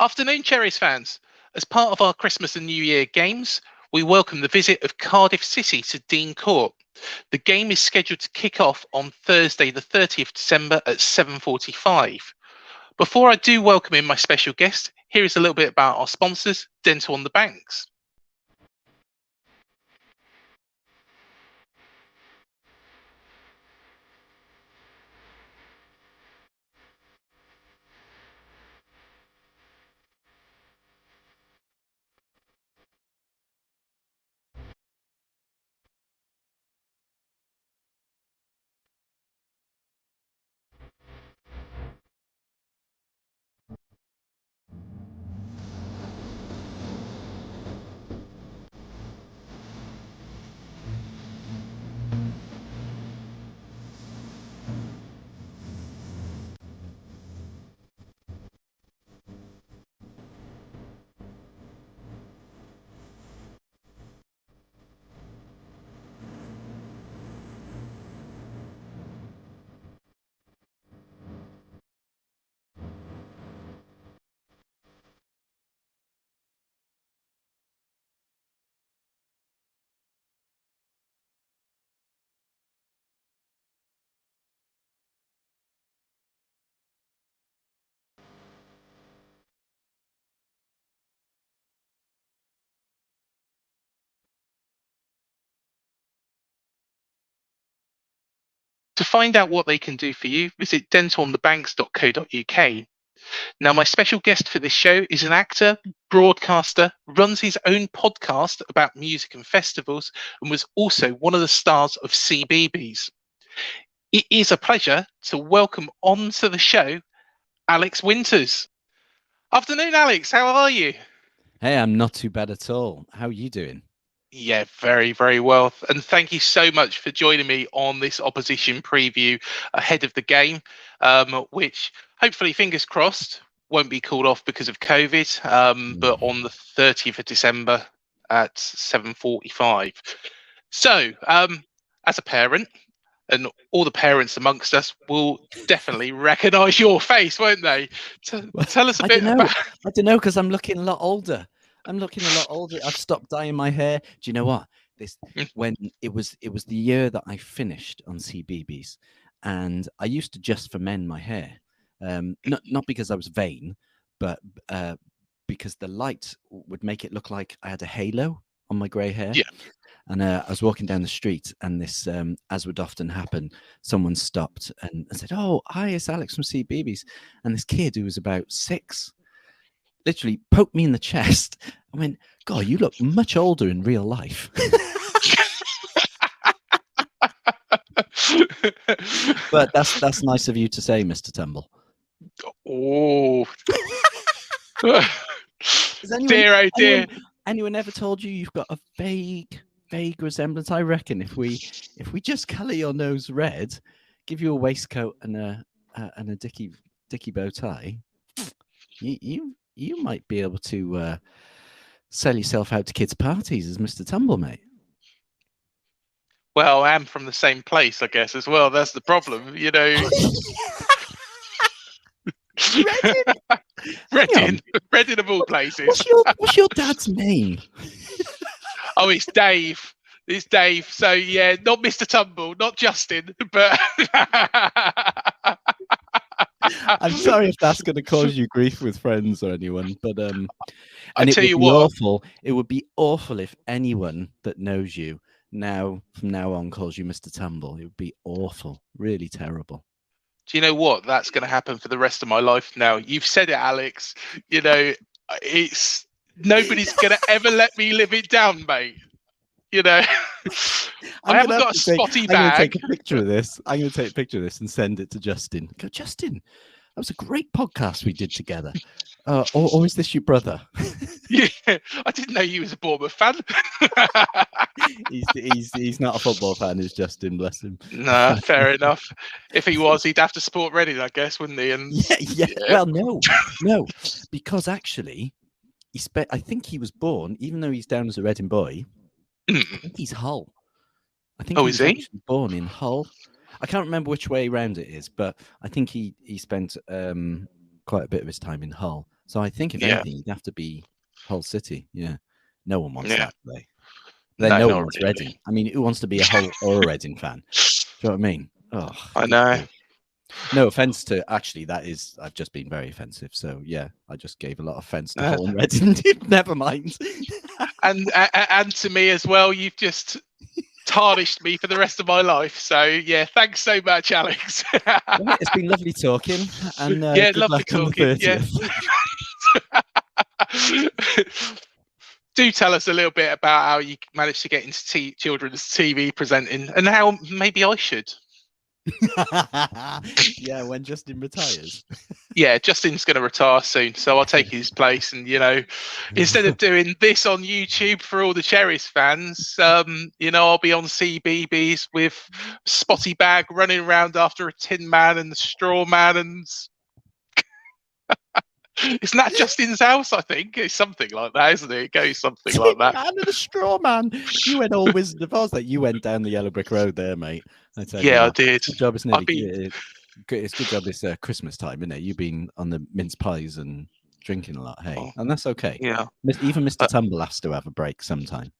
Afternoon, Cherries fans. As part of our Christmas and New Year games, we welcome the visit of Cardiff City to Dean Court. The game is scheduled to kick off on Thursday, the 30th December at 7:45. Before I do welcome in my special guest, here is a little bit about our sponsors, Dental on the Banks. To find out what they can do for you, visit dentalonthebanks.co.uk. Now, my special guest for this show is an actor, broadcaster, runs his own podcast about music and festivals, and was also one of the stars of Cbeebies. It is a pleasure to welcome onto the show Alex Winters. Afternoon, Alex. How are you? Hey, I'm not too bad at all. How are you doing? Yeah, very, very well. And thank you so much for joining me on this opposition preview ahead of the game, which hopefully, fingers crossed, won't be called off because of COVID, but on the 30th of December at 7:45. So, as a parent, and all the parents amongst us will definitely recognise your face, won't they? Tell us a bit about. I don't know, because I'm looking a lot older. I've stopped dyeing my hair. Do you know what? When it was the year that I finished on Cbeebies, and I used to just for men my hair, not because I was vain, but because the light would make it look like I had a halo on my grey hair. Yeah. And I was walking down the street, and this, as would often happen, someone stopped and said, "Oh, hi, it's Alex from Cbeebies." And this kid who was about 6 literally poked me in the chest. I went, "God, you look much older in real life." But that's nice of you to say, Mr. Tumble. Oh. Dear, oh dear. Anyone ever told you you've got a vague resemblance? I reckon if we just colour your nose red, give you a waistcoat and a dicky bow tie, you might be able to sell yourself out to kids' parties as Mr. Tumble, mate. Well, I am from the same place, I guess, as well. That's the problem, you know. Reading of all places. What's your dad's name? Oh, it's Dave. It's Dave. So yeah, not Mr. Tumble, not Justin, but. I'm sorry if that's going to cause you grief with friends or anyone, but I tell you what, it would be awful if anyone that knows you from now on calls you Mr. Tumble. It would be awful, really terrible. Do you know what? That's going to happen for the rest of my life now. You've said it, Alex. You know, it's nobody's going to ever let me live it down, mate. You know, I haven't got a spotty bag. I'm going to take a picture of this. I'm going to take a picture of this and send it to Justin. Go, Justin, that was a great podcast we did together. Or is this your brother? Yeah, I didn't know you was a Bournemouth fan. he's not a football fan, is Justin, bless him. No, fair enough. If he was, he'd have to support Reading, I guess, wouldn't he? And yeah. Well, no, because actually, I think he was born, even though he's down as a Reading boy. I think he's Hull. I think is he? Born in Hull. I can't remember which way round it is, but I think he spent quite a bit of his time in Hull. So I think if Yeah. anything, you'd have to be Hull City. Yeah, no one wants Yeah. that, do they? Then No, no one not wants really. Reading. I mean, who wants to be a Hull or a Reading fan? Do you know what I mean? Oh, I know. God. No offense to actually, I've just been very offensive. So yeah, I just gave a lot of offense to Hull and Reading. Never mind. And to me as well. You've just tarnished me for the rest of my life. So yeah, thanks so much, Alex. Right, it's been lovely talking, and Yeah, good lovely luck on the talking. 30th. Yeah. Do tell us a little bit about how you managed to get into children's TV presenting, and how maybe I should. Yeah, when Justin retires. Yeah, Justin's going to retire soon, so I'll take his place. And instead of doing this on YouTube for all the Cherries fans, I'll be on Cbeebies with Spotty Bag running around after a Tin Man and the Straw Man, and isn't that Justin's house? I think it's something like that, isn't it? It goes something like that. Man and a straw man. You went all Wizard of Oz. That you went down the yellow brick road there, mate. I tell you Yeah, I what. did. Good job. It's I've nearly. been. It's good job. It's Christmas time, isn't it? You've been on the mince pies and drinking a lot, hey, Oh, and that's okay. yeah. Even Mr. Tumble has to have a break sometime.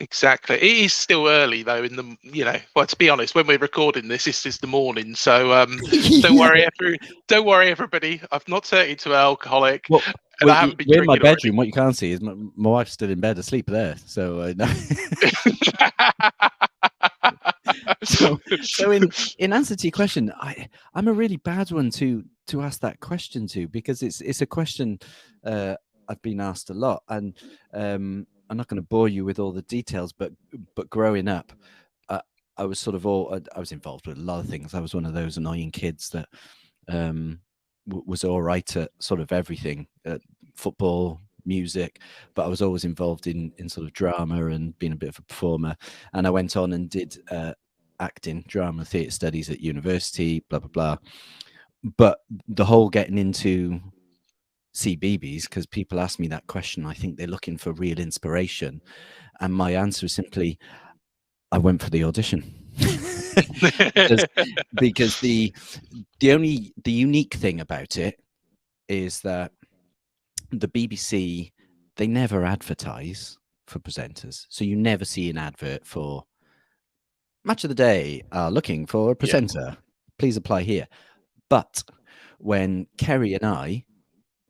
Exactly. It is still early though. Well, to be honest, when we're recording this is the morning. So don't worry, don't worry, everybody. I've not turned into an alcoholic. Well, and I haven't been we're in my drinking bedroom. What you can't see is my wife's still in bed asleep there. So no. So in answer to your question, I'm a really bad one to ask that question to, because it's a question I've been asked a lot, and I'm not going to bore you with all the details, but growing up, I was I was involved with a lot of things. I was one of those annoying kids that was all right at sort of everything, football, music, but I was always involved in sort of drama and being a bit of a performer. And I went on and did acting, drama, theatre studies at university, blah, blah, blah. But the whole getting into Cbeebies, because people ask me that question, I think they're looking for real inspiration. And my answer is simply, I went for the audition. because the unique thing about it is that the BBC, they never advertise for presenters. So you never see an advert for Match of the Day, looking for a presenter. Yeah. Please apply here. But when Kerry and I,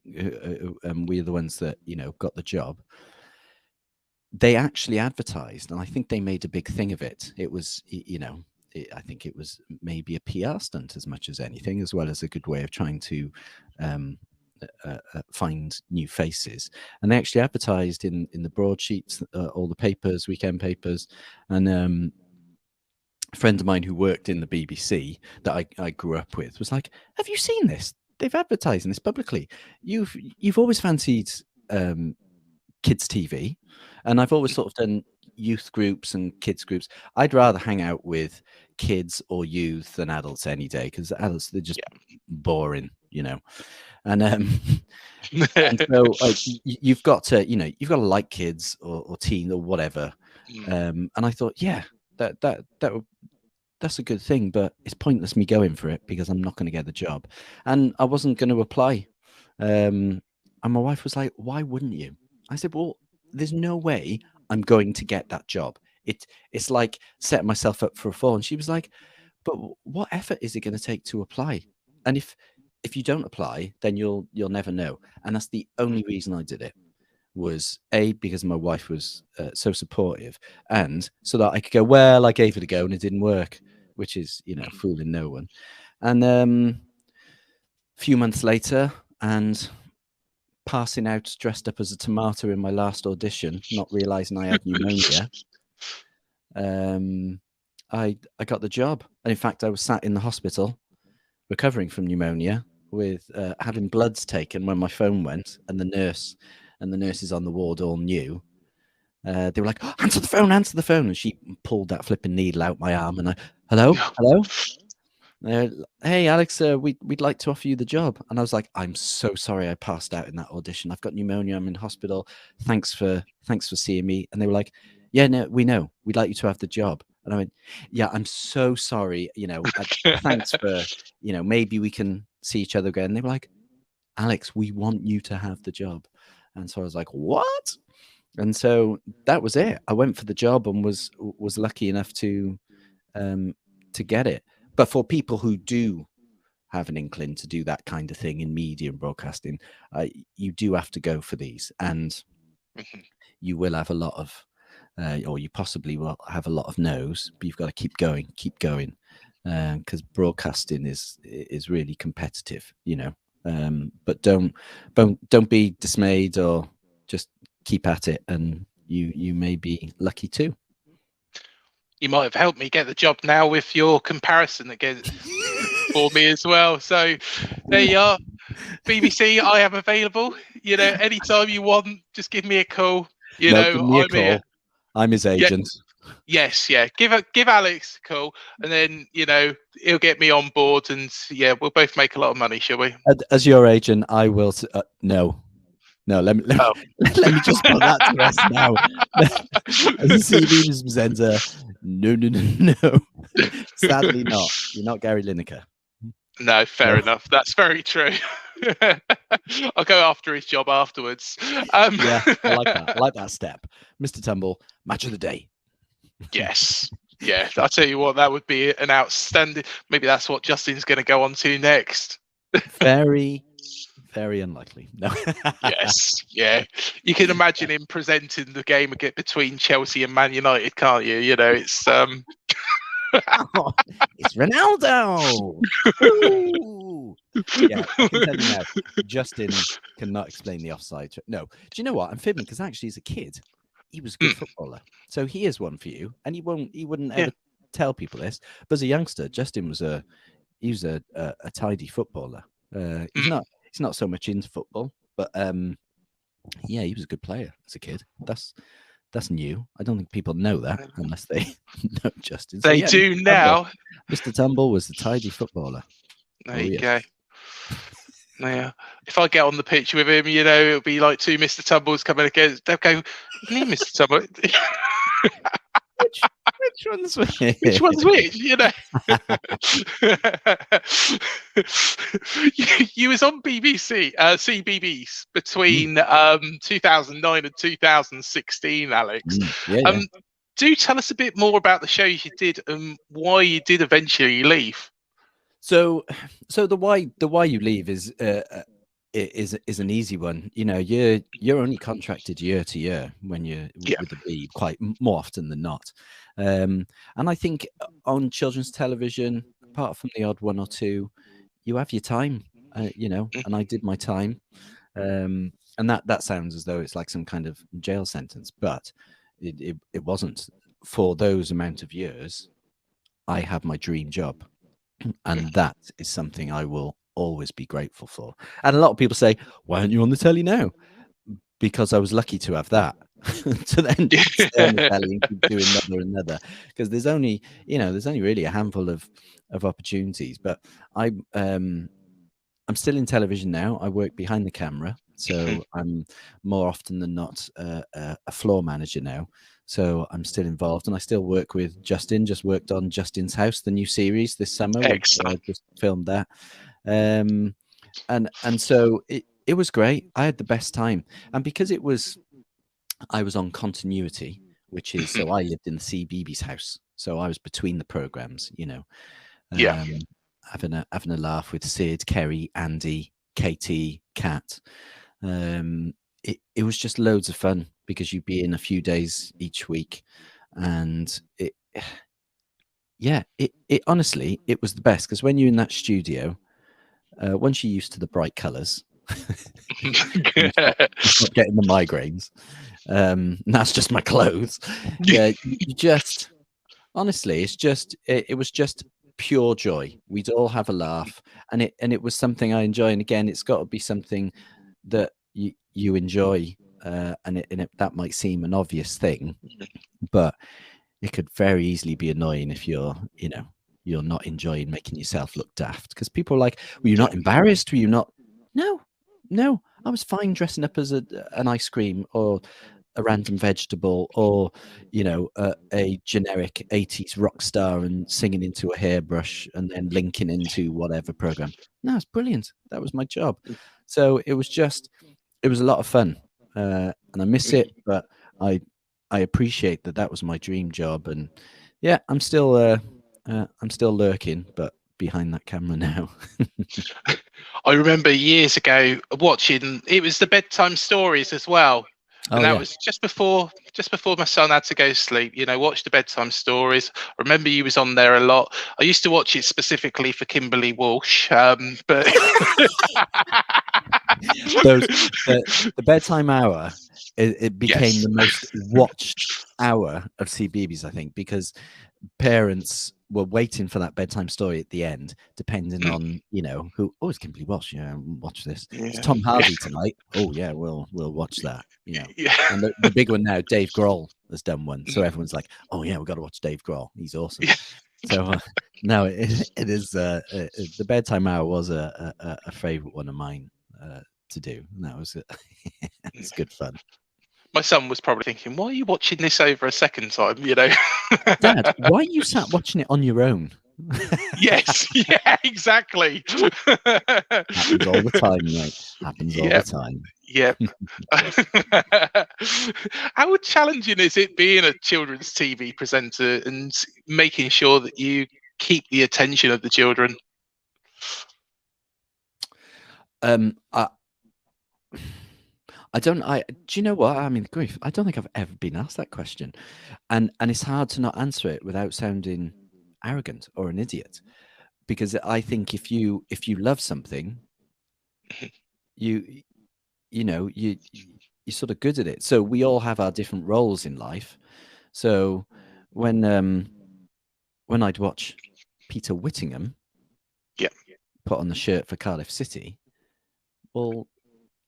we're the ones that, got the job, they actually advertised, and I think they made a big thing of it. It was, I think it was maybe a PR stunt as much as anything, as well as a good way of trying to find new faces. And they actually advertised in the broadsheets, all the papers, weekend papers. And a friend of mine who worked in the BBC that I grew up with was like, have you seen this? They've advertised this publicly. You've always fancied kids TV, and I've always sort of done youth groups and kids groups. I'd rather hang out with kids or youth than adults any day, because adults, they're just boring, And and so you've got to like kids or teen or whatever. And I thought, yeah, that's a good thing, but it's pointless me going for it because I'm not going to get the job, and I wasn't going to apply. And my wife was like, "Why wouldn't you?" I said, "Well, there's no way I'm going to get that job. It's like setting myself up for a fall." And she was like, "But what effort is it going to take to apply? And if you don't apply, then you'll never know." And that's the only reason I did it, was A, because my wife was so supportive, and so that I could go, well, I gave it a go and it didn't work, which is, fooling no one. And a few months later, and passing out dressed up as a tomato in my last audition, not realizing I had pneumonia, I got the job. And in fact, I was sat in the hospital recovering from pneumonia with having bloods taken when my phone went, and the nurses on the ward all knew. They were like, oh, answer the phone. And she pulled that flipping needle out my arm, and I, hello. Hey, Alex, we'd like to offer you the job. And I was like, I'm so sorry I passed out in that audition. I've got pneumonia. I'm in hospital. Thanks for seeing me. And they were like, yeah, no, we know. We'd like you to have the job. And I went, yeah, I'm so sorry. Thanks for, maybe we can see each other again. And they were like, Alex, we want you to have the job. And so I was like, what? And so that was it. I went for the job and was lucky enough to get it. But for people who do have an inkling to do that kind of thing in media and broadcasting, you do have to go for these, and you will have a lot of, or you possibly will have a lot of no's, but you've got to keep going, because broadcasting is really competitive, you know. But don't be dismayed, or just keep at it, and you may be lucky too. You might have helped me get the job now with your comparison again for me as well. So there you are. BBC, I am available. You know, anytime you want, just give me a call. You know, give me a call. Here. I'm his agent. Yes, yeah. Give Alex a call, and then, you know, he'll get me on board, and yeah, we'll both make a lot of money, shall we? As your agent, I will. No. Let me just put that to rest now. As a Cbeebies presenter, no. Sadly, not. You're not Gary Lineker. No, fair enough. That's very true. I'll go after his job afterwards. Yeah, I like that. I like that step. Mr. Tumble, match of the day. Yes. Yeah, I'll tell you what, that would be an outstanding. Maybe that's what Justin's going to go on to next. Very, very unlikely. No. Yes. Yeah. You can imagine him presenting the game between Chelsea and Man United, can't you? You know, it's it's Ronaldo. Yeah, I can tell you now, Justin cannot explain the offside. No, do you know what? I'm fibbing, because actually, as a kid, he was a good footballer. So he is one for you, and he wouldn't ever tell people this. But as a youngster, Justin was a tidy footballer. He's not so much into football, but yeah, he was a good player as a kid. That's new. I don't think people know that unless they know Justin. They do now. Mr. Tumble was a tidy footballer. There you go. Yeah. If I get on the pitch with him, you know, it'll be like two Mr. Tumbles coming against. They'll go, "You need Mr. Tumble." Which one's which? Which one's which? You know. you was on BBC, Cbeebies between 2009 and 2016, Alex. Yeah. Do tell us a bit more about the shows you did and why you did eventually leave. So the why you leave is an easy one. You know, you're only contracted year to year when you're with the B, quite more often than not. And I think on children's television, apart from the odd one or two, you have your time. You know, and I did my time. And that sounds as though it's like some kind of jail sentence, but it wasn't. For those amount of years, I had my dream job. And that is something I will always be grateful for. And a lot of people say, "Why aren't you on the telly now?" Because I was lucky to have that. To then stay on the telly and keep doing another. Because there's only really a handful of opportunities. But I'm still in television now. I work behind the camera, so I'm more often than not a floor manager now. So I'm still involved, and I still work with Justin. Just worked on Justin's House, the new series this summer. Excellent. I just filmed that, and so it was great. I had the best time, and because I was on continuity, which is so I lived in the Cbeebies house, so I was between the programs, you know. Having a laugh with Sid, Kerry, Andy, Katie, Kat. It was just loads of fun, because you'd be in a few days each week, and it honestly, it was the best, because when you're in that studio, once you're used to the bright colors, you stop getting the migraines. That's just my clothes. Yeah, you just honestly, it was just pure joy. We'd all have a laugh, and it was something I enjoy. And again, it's got to be something that you enjoy. And that might seem an obvious thing, but it could very easily be annoying if you're not enjoying making yourself look daft. Because people are like, "Were you not embarrassed? Were you not?" No, I was fine dressing up as an ice cream, or a random vegetable, or a generic 80s rock star, and singing into a hairbrush and then linking into whatever program. No, it's brilliant. That was my job. So it was a lot of fun, and I miss it, but I appreciate that was my dream job, and yeah, I'm still lurking, but behind that camera now. I remember years ago watching. It was the bedtime stories as well, and Oh that yeah. was just before my son had to go to sleep. Watch the bedtime stories. I remember you was on there a lot. I used to watch it specifically for Kimberly Walsh, but Those the bedtime hour, it became yes, the most watched hour of Cbeebies, I think, because parents were waiting for that bedtime story at the end, depending on who. Oh, it's Kimberly Walsh. Yeah, watch this. It's yeah, Tom yeah, Hardy tonight. Oh yeah, we'll watch that. yeah. And the big one now, Dave Grohl has done one, so everyone's like, oh yeah, we've got to watch Dave Grohl. He's awesome. So no, it is the bedtime hour was a favorite one of mine to do, and that was it. It's good fun. My son was probably thinking, "Why are you watching this over a second time?" Dad, why are you sat watching it on your own? Yes, yeah, exactly. Happens all the time, mate. Happens all the time. Yep. How challenging is it being a children's TV presenter and making sure that you keep the attention of the children? I don't. Do you know what? I mean, grief. I don't think I've ever been asked that question, and it's hard to not answer it without sounding arrogant or an idiot, because I think if you love something, you're sort of good at it. So we all have our different roles in life. So when I'd watch Peter Whittingham, put on the shirt for Cardiff City, well,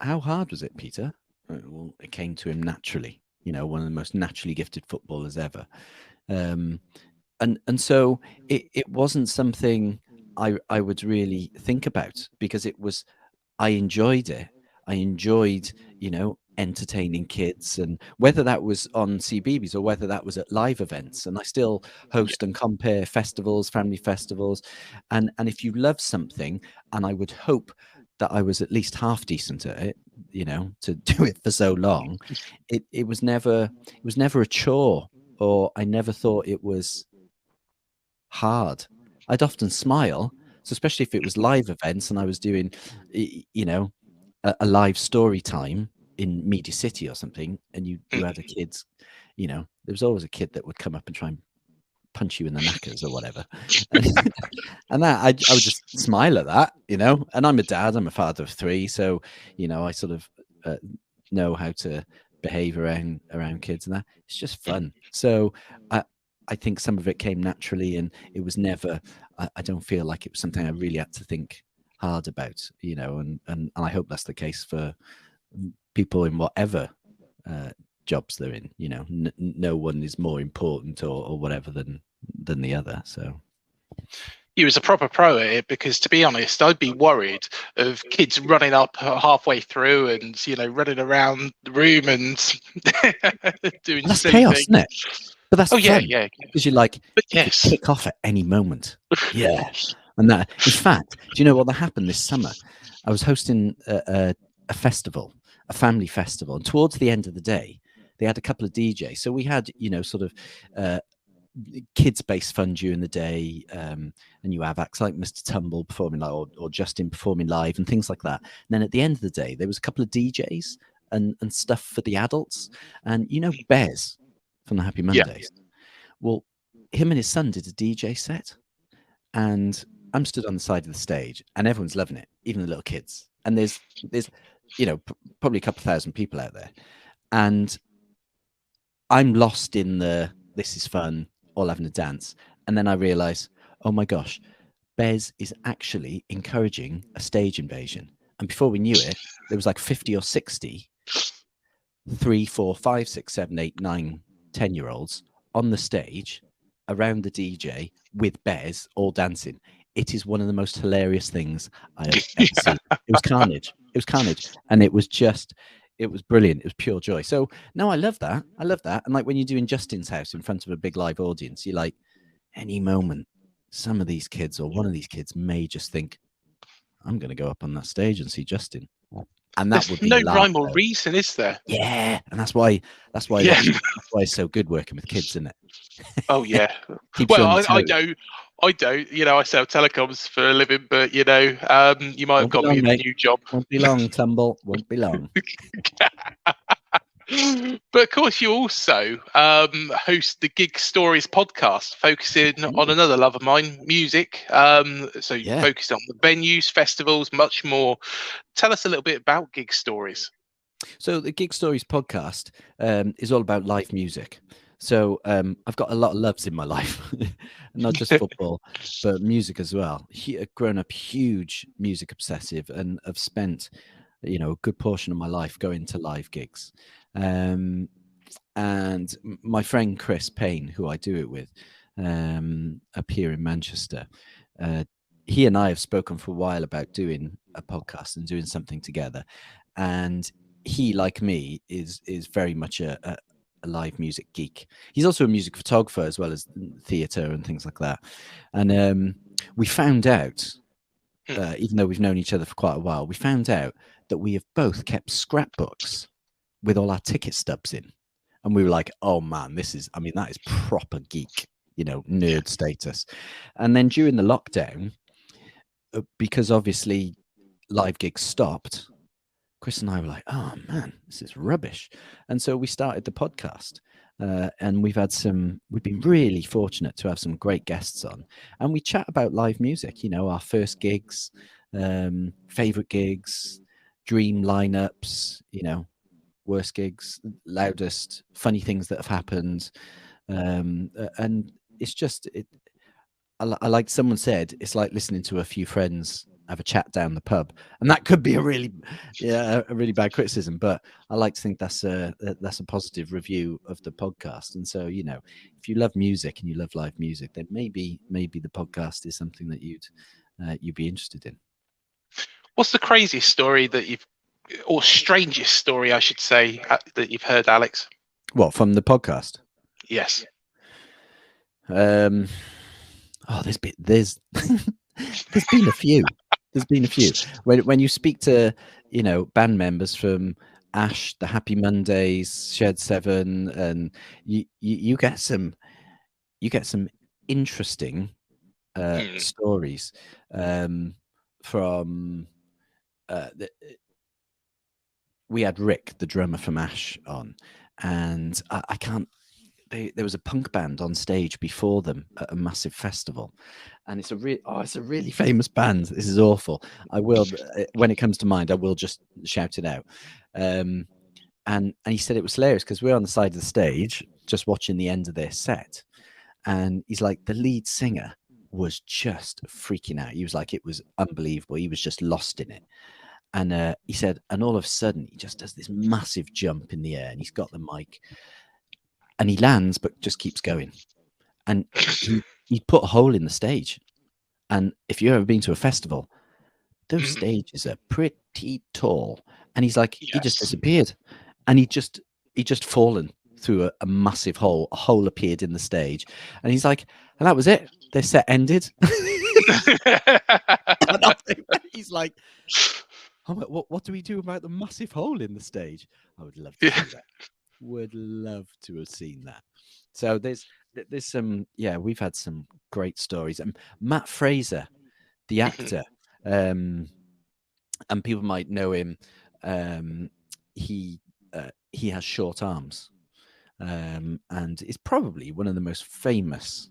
how hard was it, Peter? Well, it came to him naturally. One of the most naturally gifted footballers ever. And so it wasn't something I would really think about, because I enjoyed it. I enjoyed, entertaining kids, and whether that was on Cbeebies or whether that was at live events. And I still host and compare festivals, family festivals. And if you love something, and I would hope that I was at least half decent at it, to do it for so long, it was never a chore, or I never thought it was hard. I'd often smile. So especially if it was live events and I was doing, a live story time in Media City or something, and you had a kid, there was always a kid that would come up and try and punch you in the knackers or whatever. And that I would just smile at that, and I'm a dad, I'm a father of 3. So, I sort of know how to behave around kids, and that it's just fun. So I think some of it came naturally, and it was never, I don't feel like it was something I really had to think hard about, and I hope that's the case for people in whatever jobs they're in. No one is more important or whatever than the other. So You was a proper pro at it, because to be honest, I'd be worried of kids running up halfway through and running around the room and doing that's silly chaos, things. isn't it? But that's fun, yeah, because you're like, but you could kick off at any moment. Yeah. And that, in fact, do you know what happened this summer? I was hosting a festival, a family festival, and towards the end of the day, they had a couple of DJs. So we had, sort of kids-based fun during the day, and you have acts like Mr. Tumble performing live, or Justin performing live, and things like that. And then at the end of the day, there was a couple of DJs and stuff for the adults. And Bez from the Happy Mondays. Yeah. Well, him and his son did a DJ set, and I'm stood on the side of the stage, and everyone's loving it, even the little kids. And there's probably a couple of thousand people out there, and I'm lost in this is fun, all having a dance. And then I realize, oh my gosh, Bez is actually encouraging a stage invasion. And before we knew it, there was like 50 or 60 3, 4, 5, 6, 7, 8, 9, 10-year-olds on the stage around the DJ with Bez all dancing. It is one of the most hilarious things I have ever seen. It was carnage. It was carnage. And it was brilliant. It was pure joy. So no, I love that. And like when you're doing Justin's house in front of a big live audience, you're like, any moment, some of these kids or one of these kids may just think, I'm going to go up on that stage and see Justin. And that There's would be no large. rhyme or reason, is there? Yeah, and that's why that's why it's so good working with kids, isn't it? Oh yeah. Keeps you Well, on your I toes. don't. I don't. I sell telecoms for a living, but you might have Won't be got me long, a mate. new job. Won't be long, Tumble. Won't be long. But of course, you also host the Gig Stories podcast, focusing on another love of mine, music. So you Yeah. focus on the venues, festivals, much more. Tell us a little bit about Gig Stories. So the Gig Stories podcast is all about live music. So I've got a lot of loves in my life, not just football, but music as well. Grown up huge music obsessive, and I've spent, a good portion of my life going to live gigs. And my friend Chris Payne, who I do it with, up here in Manchester, he and I have spoken for a while about doing a podcast and doing something together. And he, like me, is very much a live music geek. He's also a music photographer as well as theatre and things like that. And we found out, even though we've known each other for quite a while, we found out that we have both kept scrapbooks with all our ticket stubs in. And we were like, oh man, that is proper geek, nerd status. And then during the lockdown, because obviously live gigs stopped, Chris and I were like, oh man, this is rubbish. And so we started the podcast. And we've been really fortunate to have some great guests on. And we chat about live music, our first gigs, favorite gigs, dream lineups, worst gigs, loudest, funny things that have happened. And it's just, I like someone said, it's like listening to a few friends have a chat down the pub, and that could be a really bad criticism, but I like to think that's a positive review of the podcast. And so, if you love music and you love live music, then maybe the podcast is something that you'd be interested in. What's the craziest story or strangest story, I should say, that you've heard, Alex? What, from the podcast? Yes. There's been a few. There's been a few. When you speak to, band members from Ash, the Happy Mondays, Shed 7, and you get some interesting stories from. We had Rick, the drummer from Ash, on, and I can't. There was a punk band on stage before them at a massive festival, and it's a really famous band. This is awful. I will, when it comes to mind, I will just shout it out. And he said it was hilarious because we're on the side of the stage just watching the end of their set, and he's like, the lead singer was just freaking out. He was like, it was unbelievable. He was just lost in it. And he said, and all of a sudden he just does this massive jump in the air, and he's got the mic. And he lands, but just keeps going. And he put a hole in the stage. And if you've ever been to a festival, those stages are pretty tall. And he's like, he just disappeared. And he just fallen through a massive hole. A hole appeared in the stage. And he's like, and that was it. Their set ended. He's like, what do we do about the massive hole in the stage? I would love to see that. Would love to have seen that. So there's some, we've had some great stories. And Matt Fraser, the actor, and people might know him. He has short arms, and is probably one of the most famous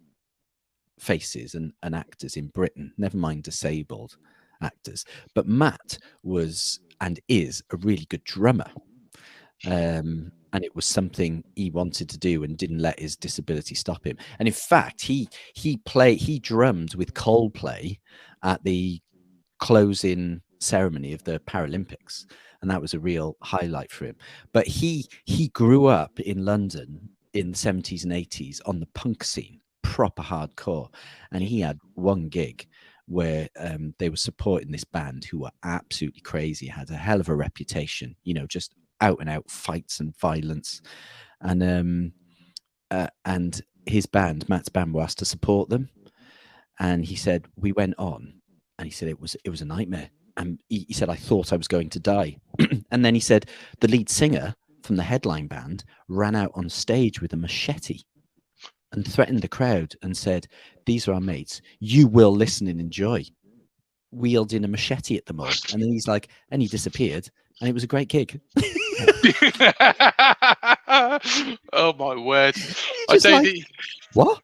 faces and actors in Britain. Never mind disabled actors, but Matt was and is a really good drummer. And it was something he wanted to do and didn't let his disability stop him. And in fact, he drummed with Coldplay at the closing ceremony of the Paralympics, and that was a real highlight for him. But he grew up in London in the 70s and 80s on the punk scene, proper hardcore, and he had one gig where they were supporting this band who were absolutely crazy, had a hell of a reputation, just out and out fights and violence, and his band, Matt's band, were asked to support them. And he said, we went on, and he said it was a nightmare. and he said, I thought I was going to die. And then he said, the lead singer from the headline band ran out on stage with a machete and threatened the crowd and said, these are our mates. You will listen and enjoy. Wielding a machete at them all. And then he's like, and he disappeared. And it was a great gig. Oh my word! I don't think what.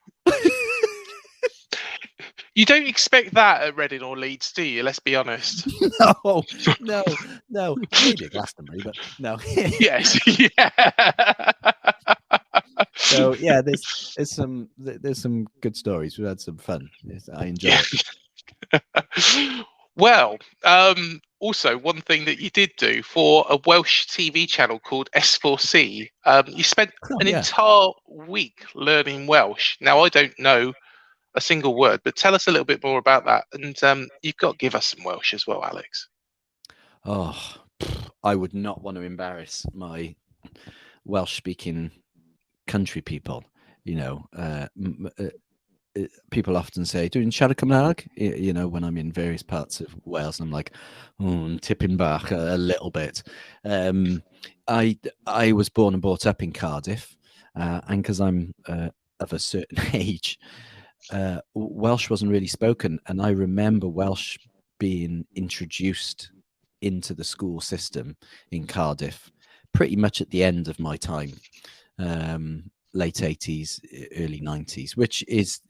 You don't expect that at Reading or Leeds, do you? Let's be honest. No. Maybe at Glastonbury, but no. Yes, yeah. So yeah, there's some good stories. We've had some fun. I enjoy it. Well, also one thing that you did do for a Welsh TV channel called S4C, you spent an entire week learning Welsh. Now I don't know a single word, but tell us a little bit more about that. And you've got to give us some Welsh as well, Alex. Oh, I would not want to embarrass my Welsh-speaking country people. You know, people often say, "Dwi'n siarad Cymraeg?" You know, when I'm in various parts of Wales, and I'm like, tipping back a little bit. I was born and brought up in Cardiff, and because I'm of a certain age, Welsh wasn't really spoken, and I remember Welsh being introduced into the school system in Cardiff pretty much at the end of my time, late 80s, early 90s, which is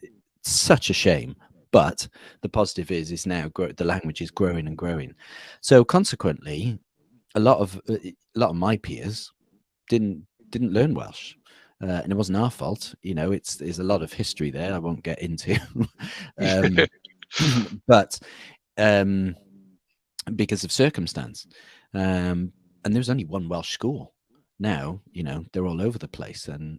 such a shame. But the positive is now the language is growing and growing. So consequently, a lot of my peers didn't learn Welsh. And it wasn't our fault, you know. There's a lot of history there I won't get into, but because of circumstance, and there was only one Welsh school. Now, you know, they're all over the place, and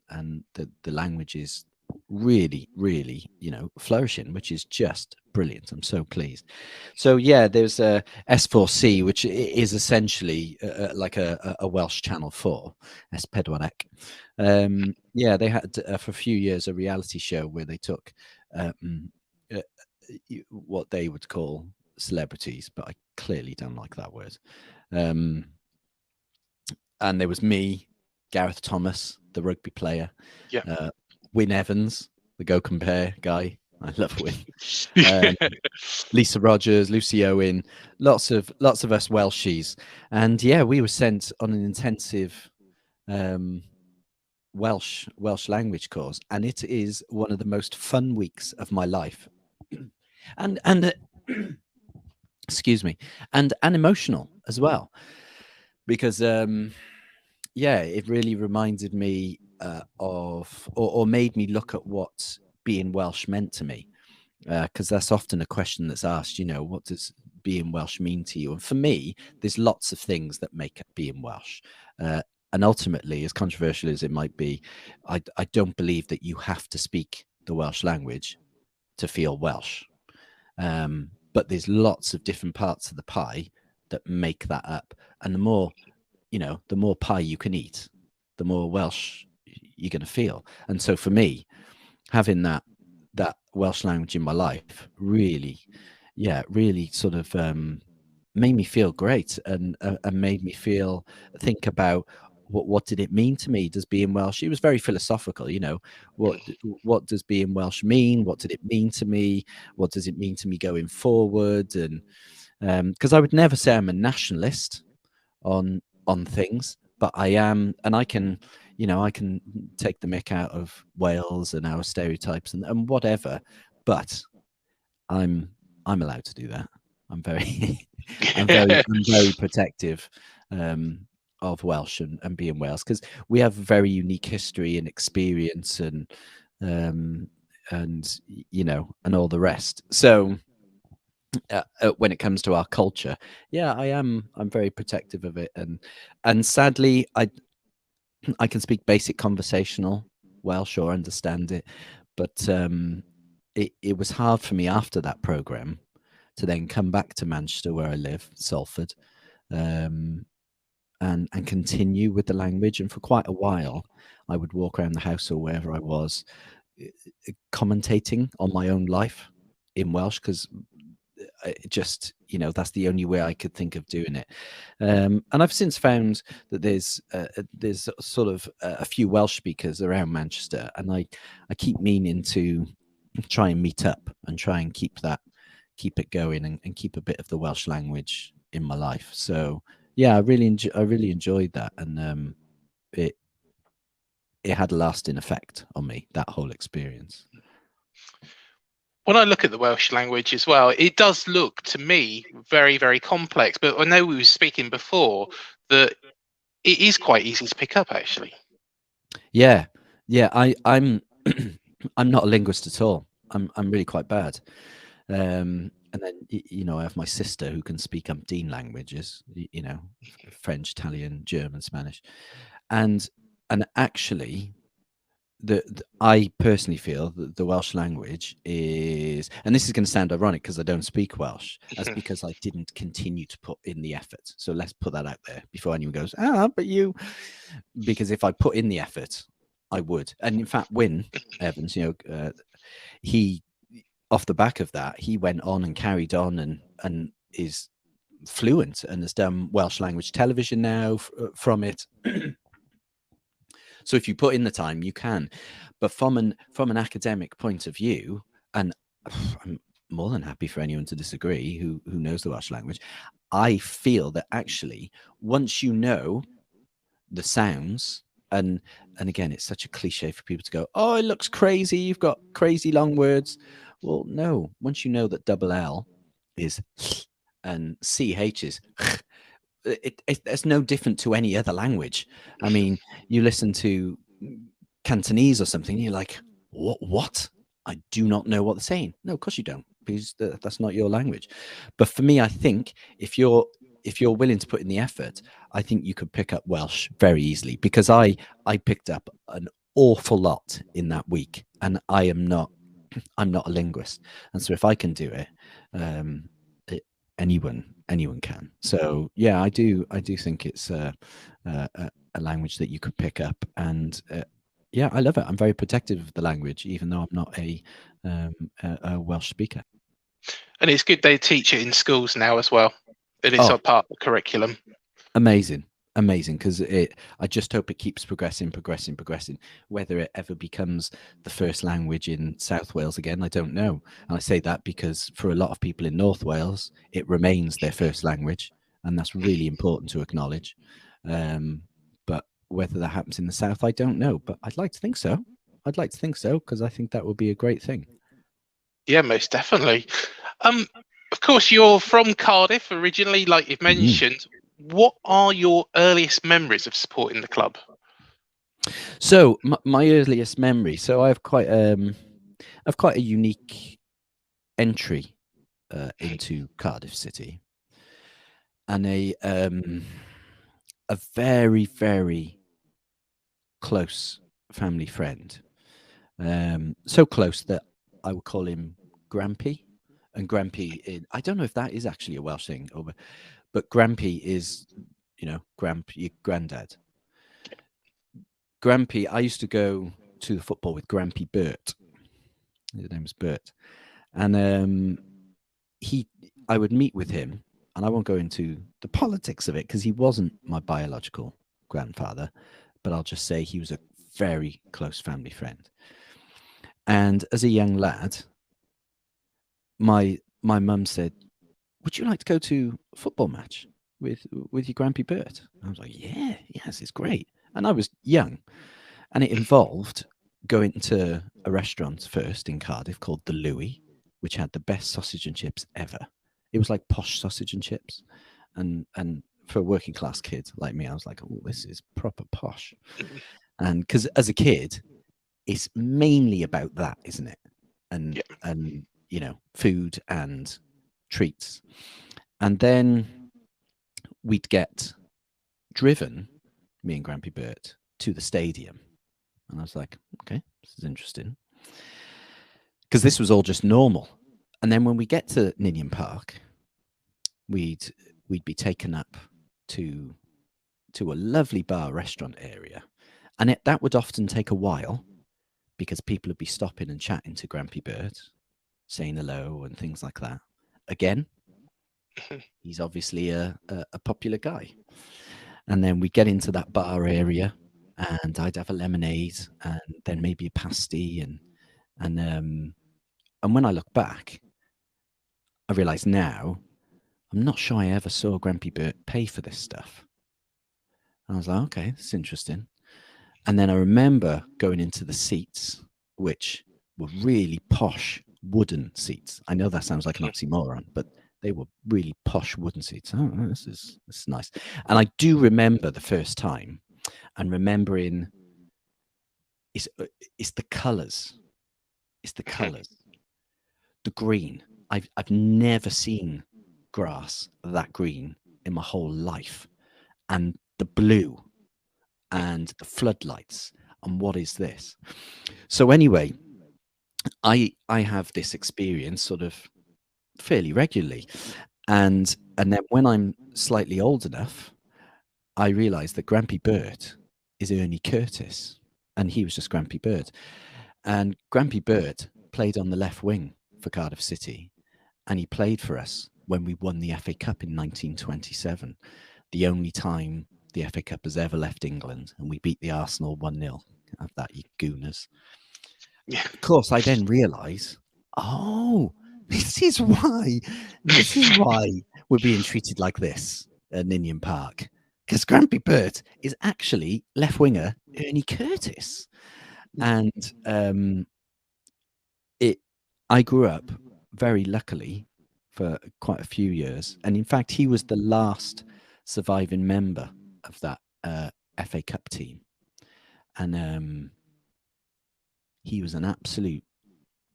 the language is really, really, you know, flourishing, which is just brilliant. I'm so pleased. So yeah, there's a S4C, which is essentially like a Welsh Channel 4, S4C. Yeah, they had for a few years a reality show where they took what they would call celebrities, but I clearly don't like that word. And there was me, Gareth Thomas, the rugby player, Wyn Evans, the Go Compare guy. I love Wyn. Lisa Rogers, Lucy Owen, lots of us Welshies, and yeah, we were sent on an intensive Welsh language course, and it is one of the most fun weeks of my life, and excuse me, and emotional as well, because yeah, it really reminded me of, or made me look at what being Welsh meant to me, because that's often a question that's asked, you know, what does being Welsh mean to you? And for me, there's lots of things that make up being Welsh. And ultimately, as controversial as it might be, I don't believe that you have to speak the Welsh language to feel Welsh. But there's lots of different parts of the pie that make that up. And the more, you know, the more pie you can eat, the more Welsh you're going to feel. And so for me, having that Welsh language in my life really sort of made me feel great, and made me think about what did it mean to me? Does being Welsh? It was very philosophical, you know. What does being Welsh mean? What did it mean to me? What does it mean to me going forward? And because I would never say I'm a nationalist on things, but I am, and I can, you know, I can take the mick out of Wales and our stereotypes and whatever, but I'm allowed to do that. I'm very I'm very protective of Welsh and being Wales, because we have very unique history and experience and you know, and all the rest. So when it comes to our culture, yeah, I'm very protective of it, and sadly I can speak basic conversational Welsh or understand it, but it was hard for me after that program to then come back to Manchester, where I live, Salford, and continue with the language. And for quite a while, I would walk around the house or wherever I was, commentating on my own life in Welsh, because just, that's the only way I could think of doing it. And I've since found that there's sort of a few Welsh speakers around Manchester, and I keep meaning to try and meet up and try and keep it going, and keep a bit of the Welsh language in my life. So yeah, I really enjoyed that, and it had a lasting effect on me, that whole experience. When I look at the Welsh language as well, it does look to me very, very complex. But I know we were speaking before that it is quite easy to pick up, actually. Yeah, I'm I'm not a linguist at all. I'm really quite bad. And then I have my sister who can speak umpteen languages, French, Italian, German, Spanish, and actually I personally feel that the Welsh language is, and this is going to sound ironic because I don't speak Welsh, that's because I didn't continue to put in the effort. So let's put that out there before anyone goes, but you, because if I put in the effort, I would. And in fact, Wyn Evans, he, off the back of that, he went on and carried on and is fluent and has done Welsh language television now from it. So if you put in the time, you can. But from an academic point of view, and I'm more than happy for anyone to disagree who knows the Welsh language, I feel that actually once you know the sounds, and again, it's such a cliche for people to go, oh, it looks crazy, you've got crazy long words. Well, no, once you know that double L is and CH is it's no different to any other language. I mean, you listen to Cantonese or something, you're like, what? I do not know what they're saying. No, of course you don't, because that's not your language. But for me, I think if you're willing to put in the effort, I think you could pick up Welsh very easily, because I picked up an awful lot in that week, and I'm not a linguist, and so if I can do it, anyone can. So yeah, I do think it's a language that you could pick up, and yeah, I love it. I'm very protective of the language, even though I'm not a Welsh speaker. And it's good they teach it in schools now as well. It is a part of the curriculum. Amazing, because I just hope it keeps progressing. Whether it ever becomes the first language in South Wales again, I don't know. And I say that because for a lot of people in North Wales, it remains their first language, and that's really important to acknowledge. But whether that happens in the South, I don't know. But I'd like to think so. Because I think that would be a great thing. Yeah, most definitely. Of course, you're from Cardiff originally, like you've mentioned. What are your earliest memories of supporting the club? So my earliest memory. So I have quite a unique entry into Cardiff City, and a very, very close family friend. So close that I would call him Grampy. And Grampy, I don't know if that is actually a Welsh thing, but Grampy is, your granddad. Grampy, I used to go to the football with Grampy Burt. His name was Burt. And I would meet with him, and I won't go into the politics of it because he wasn't my biological grandfather, but I'll just say he was a very close family friend. And as a young lad, my mum said, would you like to go to a football match with your Grampy Burt? I was like, yes, it's great. And I was young, and it involved going to a restaurant first in Cardiff called the Louis, which had the best sausage and chips ever. It was like posh sausage and chips, and for a working class kid like me, I was like, oh, this is proper posh. And because as a kid, it's mainly about that, isn't it? And food and treats. And then we'd get driven, me and Grampy Burt, to the stadium. And I was like, okay, this is interesting. Because this was all just normal. And then when we get to Ninian Park, we'd be taken up to a lovely bar restaurant area. And that would often take a while, because people would be stopping and chatting to Grampy Burt, saying hello and things like that. again. He's obviously a popular guy. And then we get into that bar area, and I'd have a lemonade and then maybe a pasty, and when I look back, I realise now I'm not sure I ever saw Grampy Bert pay for this stuff. And I was like, okay, that's interesting. And then I remember going into the seats, which were really posh wooden seats. I know that sounds like an oxymoron, but they were really posh wooden seats. Oh, this is nice. And I do remember the first time, and remembering it's the colours. It's the colours. The green. I've never seen grass that green in my whole life. And the blue and the floodlights. And what is this? So anyway, I have this experience sort of fairly regularly. And then when I'm slightly old enough, I realised that Grampy Bert is Ernie Curtis, and he was just Grampy Bert. And Grampy Bert played on the left wing for Cardiff City, and he played for us when we won the FA Cup in 1927, the only time the FA Cup has ever left England, and we beat the Arsenal 1-0. Have that, you gooners. Yeah. Of course, I then realise, this is why we're being treated like this at Ninian Park. Because Grampy Bert is actually left winger Ernie Curtis. And I grew up very luckily for quite a few years. And in fact, he was the last surviving member of that FA Cup team. And he was an absolute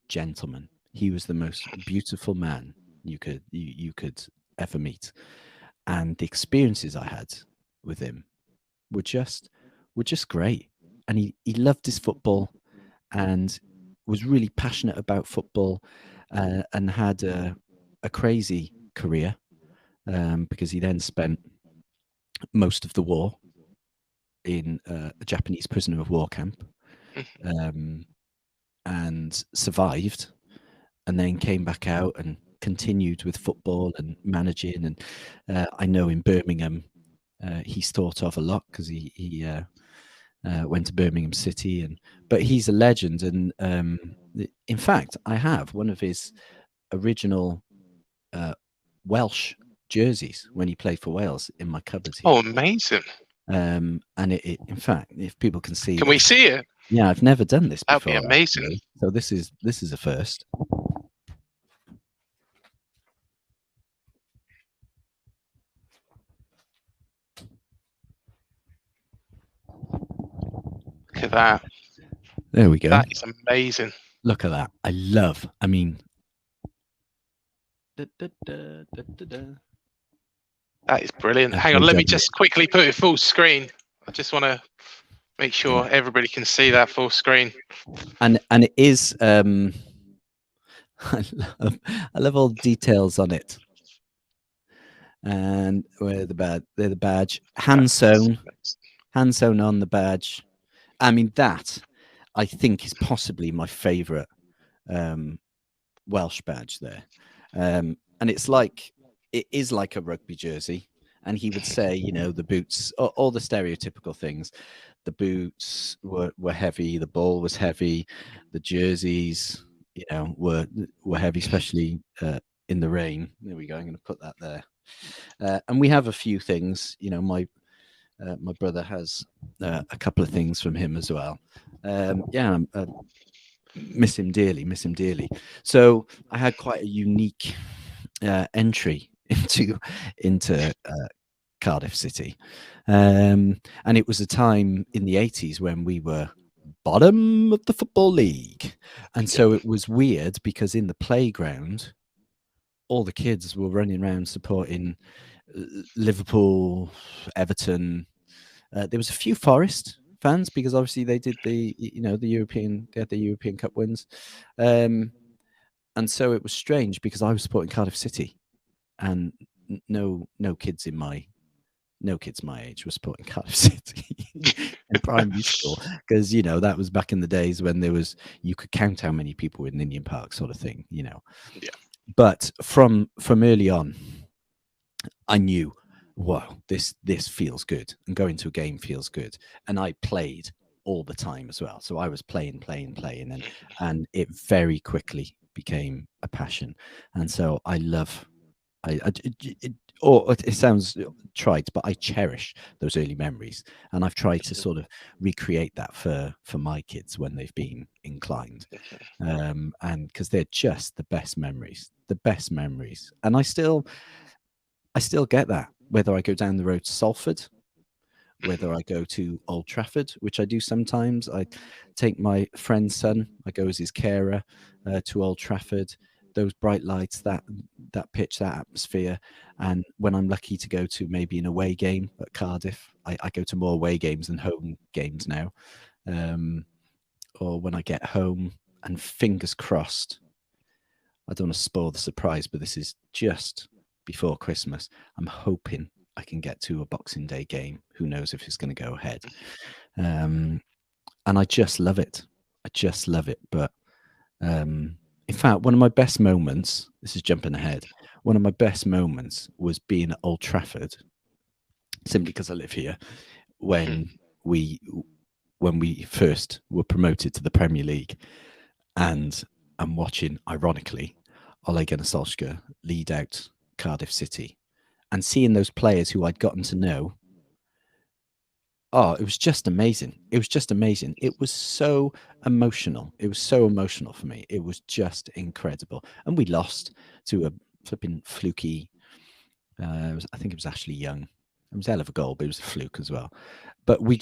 gentleman. He was the most beautiful man you could ever meet. And the experiences I had with him were just great. And he loved his football and was really passionate about football, and had a crazy career, because he then spent most of the war in a Japanese prisoner of war camp, and survived, and then came back out and continued with football and managing. And I know in Birmingham, he's thought of a lot because he went to Birmingham City, but he's a legend. And in fact, I have one of his original Welsh jerseys when he played for Wales in my cupboard here. Oh, amazing! And it in fact, if people can see, we see it? Yeah, I've never done this before. That'd be amazing. Actually. So this is a first. Look at that. There we go. That is amazing. Look at that. I mean, that is brilliant. Hang on, let me just quickly put it full screen. I just want to make sure everybody can see that full screen. And it is I love all the details on it. And where they're the badge, hand sewn on the badge. I mean, that I think is possibly my favourite Welsh badge there. And it is like a rugby jersey. And he would say, the boots, all the stereotypical things. The boots were heavy, the ball was heavy, the jerseys, were heavy, especially in the rain. There we go. I'm going to put that there. And we have a few things. My brother has a couple of things from him as well. Miss him dearly. So I had quite a unique entry into Cardiff City, and it was a time in the 80s when we were bottom of the Football League, and so it was weird because in the playground all the kids were running around supporting Liverpool, Everton. There was a few Forest fans because obviously they did the European Cup wins, and so it was strange because I was supporting Cardiff City, and no kids my age were supporting Cardiff City in primary school, because that was back in the days when you could count how many people were in Ninian Park, sort of thing. Yeah. But from early on, I knew, wow, this feels good, and going to a game feels good. And I played all the time as well, so I was playing, and it very quickly became a passion. And so I love, it sounds trite, but I cherish those early memories, and I've tried to sort of recreate that for my kids when they've been inclined, and because they're just the best memories, and I still get that, whether I go down the road to Salford, whether I go to Old Trafford, which I do sometimes. I take my friend's son, I go as his carer to Old Trafford. Those bright lights, that pitch, that atmosphere, and when I'm lucky to go to maybe an away game at Cardiff, I go to more away games than home games now. Or when I get home, and fingers crossed, I don't want to spoil the surprise, but this is just before Christmas. I'm hoping I can get to a Boxing Day game. Who knows if it's going to go ahead? And I just love it. I just love it. But in fact, one of my best moments, this is jumping ahead, one of my best moments was being at Old Trafford, simply because I live here, when we first were promoted to the Premier League. And I'm watching, ironically, Ole Gunnar Solskjaer lead out Cardiff City, and seeing those players who I'd gotten to know. Oh, it was just amazing. It was just amazing. It was so emotional. It was so emotional for me. It was just incredible. And we lost to a flipping fluky. I think it was Ashley Young. It was a hell of a goal, but it was a fluke as well. But we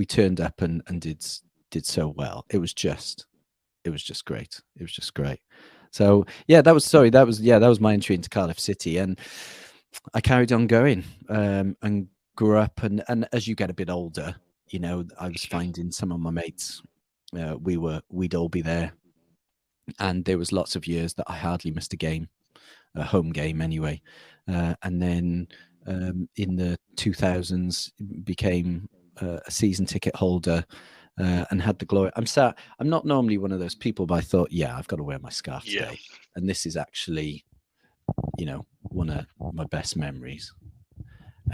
turned up and did so well. It was just great. It was just great. So yeah, that was my entry into Cardiff City, and I carried on going and grew up. And as you get a bit older, you know, I was finding some of my mates. We'd all be there, and there was lots of years that I hardly missed a game, a home game anyway. And then in the 2000s, became a season ticket holder. And had the glory. I'm not normally one of those people, but I thought, yeah, I've got to wear my scarf today. And this is actually, you know, one of my best memories.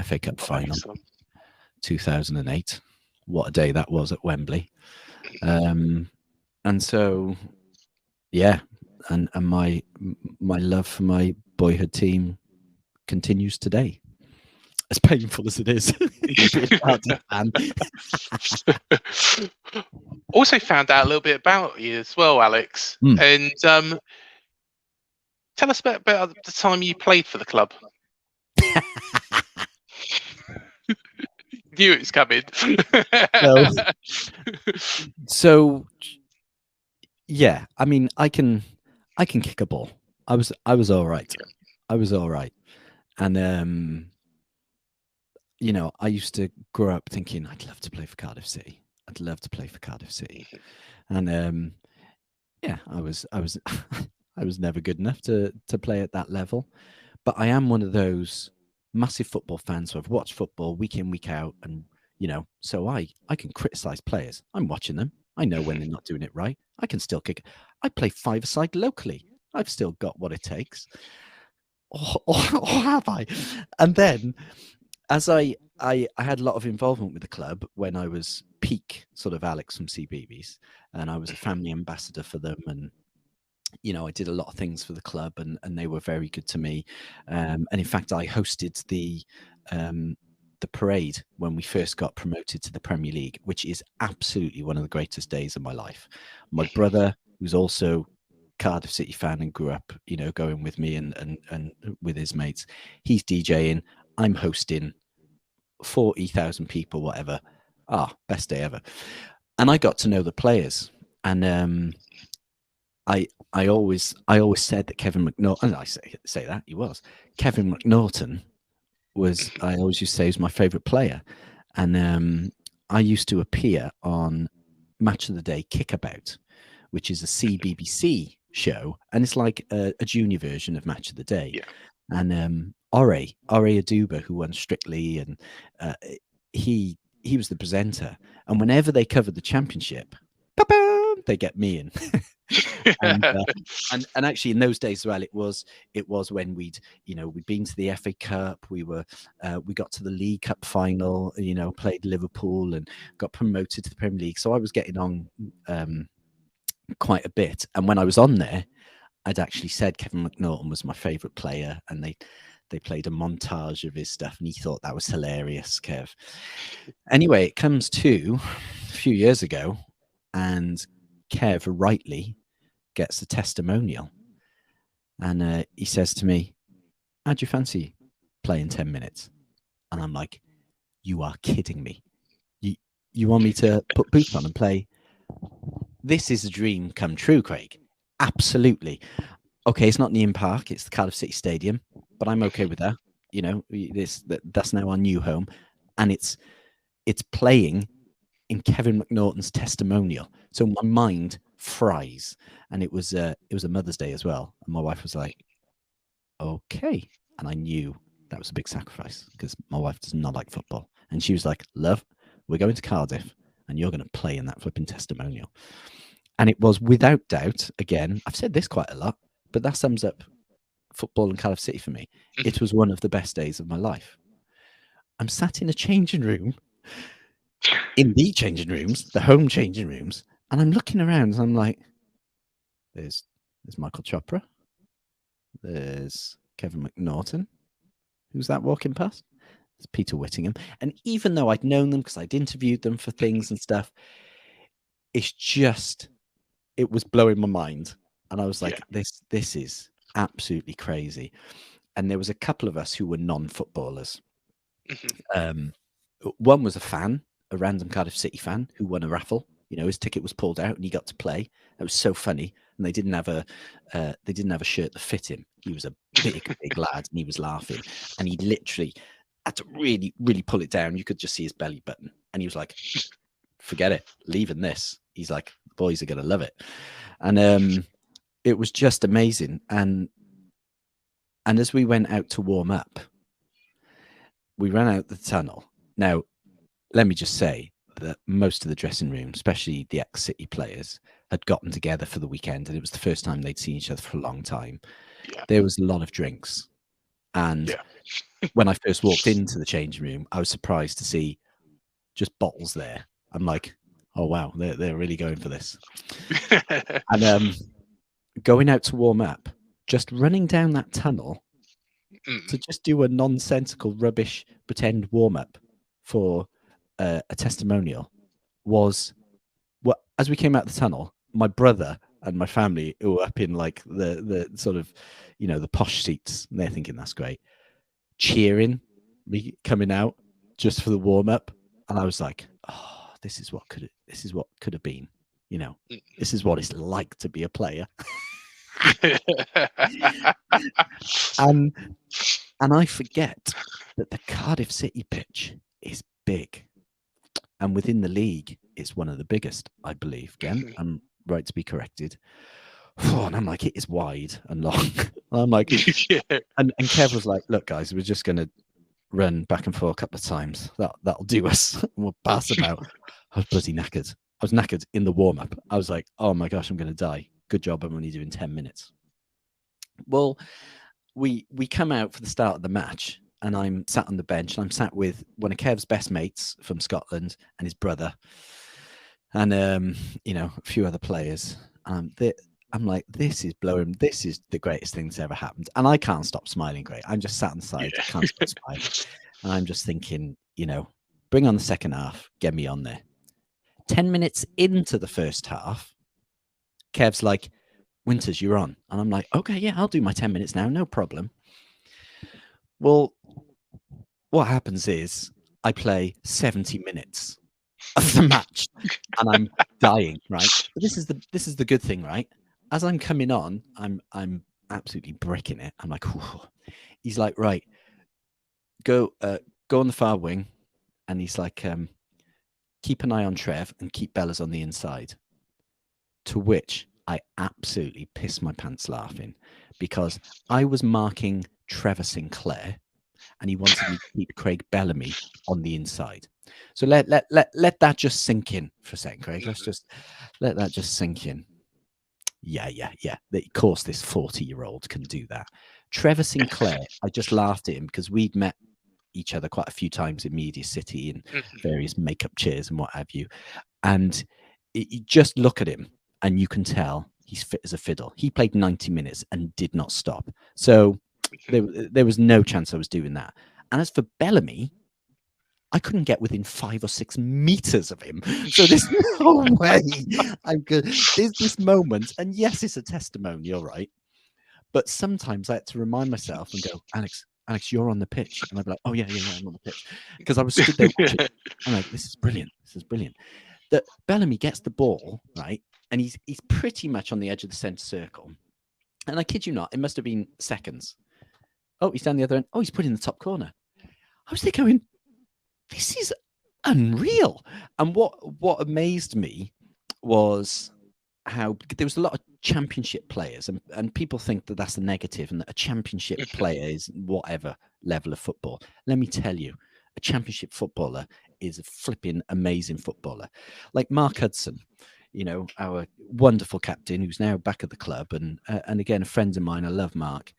FA Cup final, 2008. What a day that was at Wembley. And so, yeah, and my love for my boyhood team continues today. As painful as it is. Also found out a little bit about you as well, Alex. And tell us about the time you played for the club. Knew it was coming. So yeah, I mean, I can kick a ball. I was all right. I was all right. And you know, I used to grow up thinking I'd love to play for Cardiff City. I'd love to play for Cardiff City. And yeah, I was I was never good enough to play at that level. But I am one of those massive football fans who have watched football week in, week out, and you know, so I can criticize players. I'm watching them. I know when they're not doing it right. I can still kick. I play five-a-side locally. I've still got what it takes. Or have I? And then, as I had a lot of involvement with the club when I was peak sort of Alex from Cbeebies, and I was a family ambassador for them, and you know, I did a lot of things for the club, and they were very good to me. And in fact, I hosted the parade when we first got promoted to the Premier League, which is absolutely one of the greatest days of my life. My brother, who's also Cardiff City fan and grew up, you know, going with me and with his mates, he's DJing. I'm hosting 40,000 people, whatever. Best day ever. And I got to know the players, and I always said that Kevin McNaughton, and I say that he was Kevin McNaughton was, I always used to say, was my favourite player. And I used to appear on Match of the Day Kickabout, which is a CBBC show, and it's like a junior version of Match of the Day. Yeah. And Ore Aduba, who won Strictly, and he was the presenter. And whenever they covered the championship, they get me in. and, and actually in those days as well, it was when we'd been to the FA Cup, we got to the League Cup final, played Liverpool and got promoted to the Premier League. So I was getting on quite a bit. And when I was on there, I'd actually said Kevin McNaughton was my favourite player, and they played a montage of his stuff, and he thought that was hilarious, Kev. Anyway, it comes to a few years ago, and Kev rightly gets a testimonial, and he says to me, "How'd you fancy playing 10 minutes?" And I'm like, "You are kidding me. You want me to put boots on and play? This is a dream come true, Craig. Absolutely. Okay, it's not Neiman Park, it's the Cardiff City Stadium, but I'm okay with that. That's now our new home, and it's playing in Kevin McNaughton's testimonial. So my mind fries, and it was a Mother's Day as well, and my wife was like, "Okay," and I knew that was a big sacrifice because my wife does not like football, and she was like, "Love, we're going to Cardiff, and you're going to play in that flipping testimonial." And it was without doubt, again, I've said this quite a lot, but that sums up football in Cardiff City for me. It was one of the best days of my life. I'm sat in a changing room, in the changing rooms, the home changing rooms, and I'm looking around and I'm like, there's Michael Chopra, there's Kevin McNaughton. Who's that walking past? It's Peter Whittingham. And even though I'd known them because I'd interviewed them for things and stuff, it was blowing my mind. And I was like, this is absolutely crazy. And there was a couple of us who were non-footballers. One was a random Cardiff City fan who won a raffle. His ticket was pulled out and he got to play. It was so funny. And they didn't have a shirt that fit him. He was a big lad, and he was laughing. And he literally had to really, really pull it down. You could just see his belly button. And he was like, "Forget it, leaving this." He's like, "The boys are going to love it." And it was just amazing. And as we went out to warm up, we ran out the tunnel. Now, let me just say that most of the dressing room, especially the ex-City players, had gotten together for the weekend, and it was the first time they'd seen each other for a long time. Yeah. There was a lot of drinks. And when I first walked into the changing room, I was surprised to see just bottles there. I'm like, oh, wow, they're really going for this. And going out to warm up, just running down that tunnel to just do a nonsensical, rubbish, pretend warm-up for a testimonial was, well, as we came out the tunnel, my brother and my family who were up in like the sort of, the posh seats, and they're thinking that's great, cheering me coming out just for the warm-up. And I was like, oh, this is what could have been, this is what it's like to be a player. and I forget that the Cardiff City pitch is big, and within the league it's one of the biggest, I believe. Again, I'm right to be corrected. And I'm like, it is wide and long. And I'm like, and Kev was like, "Look, guys, we're just going to run back and forth a couple of times. That'll do us. We'll pass them out." I was bloody knackered. I was knackered in the warm-up. I was like, oh my gosh, I'm going to die. Good job, I'm only doing 10 minutes. Well, we come out for the start of the match, and I'm sat on the bench, and I'm sat with one of Kev's best mates from Scotland and his brother, and a few other players. I'm like, this is the greatest thing that's ever happened. And I can't stop smiling, great. I'm just sat on the side, can't stop smiling. And I'm just thinking, bring on the second half, get me on there. 10 minutes into the first half, Kev's like, "Winters, you're on." And I'm like, "Okay, yeah, I'll do my 10 minutes now, no problem." Well, what happens is I play 70 minutes of the match, and I'm dying, right? But this is the good thing, right? As I'm coming on, I'm absolutely bricking it. I'm like, whew. He's like, "Right, go on the far wing," and he's like, "Keep an eye on Trev and keep Bellas on the inside." To which I absolutely pissed my pants laughing, because I was marking Trevor Sinclair and he wanted me to keep Craig Bellamy on the inside. So let that just sink in for a second, Craig. Let's just let that just sink in. Yeah. Of course, this 40-year-old can do that. Trevor Sinclair, I just laughed at him because we'd met each other quite a few times in Media City in various makeup chairs and what have you. And you just look at him and you can tell he's fit as a fiddle. He played 90 minutes and did not stop. So there was no chance I was doing that. And as for Bellamy, I couldn't get within 5 or 6 meters of him. So there's no way I'm good. There's this moment, and yes, it's a testimonial, right? But sometimes I had to remind myself and go, Alex, you're on the pitch. And I'd be like, oh, yeah, I'm on the pitch. Because I was stood there watching. I'm like, this is brilliant. That Bellamy gets the ball, right? And he's pretty much on the edge of the centre circle. And I kid you not, it must have been seconds. Oh, he's down the other end. Oh, he's put in the top corner. I was there going, this is unreal. And what amazed me was how there was a lot of championship players, and people think that that's a negative and that a championship player is whatever level of football. Let me tell you, a championship footballer is a flipping amazing footballer. Like Mark Hudson, our wonderful captain who's now back at the club, and again, a friend of mine. I love Mark.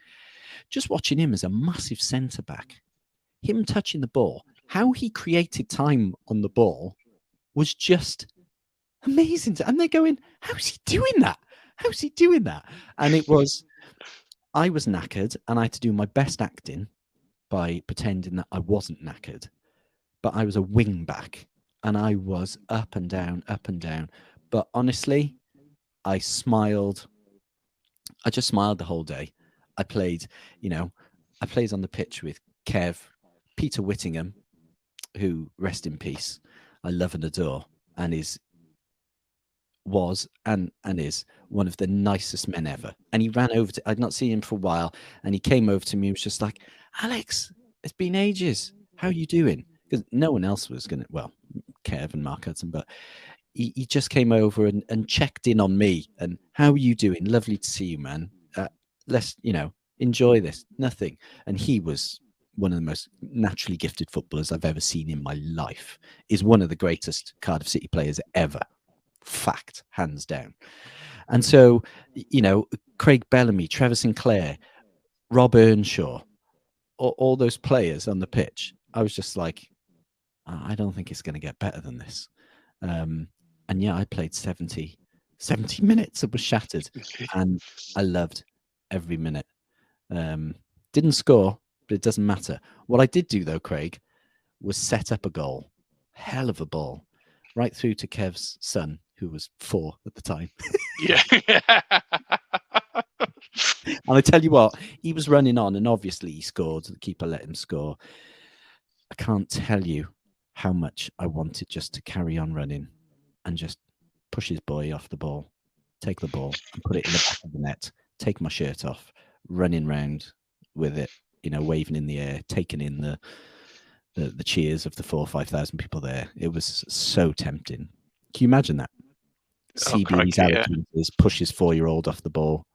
Just watching him as a massive centre back, him touching the ball, how he created time on the ball was just amazing. And they're going, how's he doing that? And it was, I was knackered and I had to do my best acting by pretending that I wasn't knackered. But I was a wing back and I was up and down. But honestly, I smiled. I just smiled the whole day. I played on the pitch with Kev, Peter Whittingham, who, rest in peace, I love and adore, and was one of the nicest men ever. And he ran over to, I'd not seen him for a while, and he came over to me and was just like, Alex, it's been ages. How are you doing? Because no one else was going to, well, Kev and Mark Hudson, but he just came over and checked in on me. And how are you doing? Lovely to see you, man. Let's, enjoy this. Nothing. And he was one of the most naturally gifted footballers I've ever seen in my life. Is one of the greatest Cardiff City players ever. Fact, hands down. And so, Craig Bellamy, Trevor Sinclair, Rob Earnshaw, all those players on the pitch, I was just like, I don't think it's going to get better than this. And yeah, I played 70 minutes. It was shattered. And I loved every minute. Didn't score, but it doesn't matter. What I did do, though, Craig, was set up a goal. Hell of a ball. Right through to Kev's son, who was 4 at the time. Yeah. And I tell you what, he was running on, and obviously he scored. The keeper let him score. I can't tell you how much I wanted just to carry on running and just push his boy off the ball, take the ball and put it in the back of the net, take my shirt off, running round with it, waving in the air, taking in the cheers of the 4,000 or 5,000 people there. It was so tempting. Can you imagine that? Cbeebies Alex pushes 4-year-old off the ball.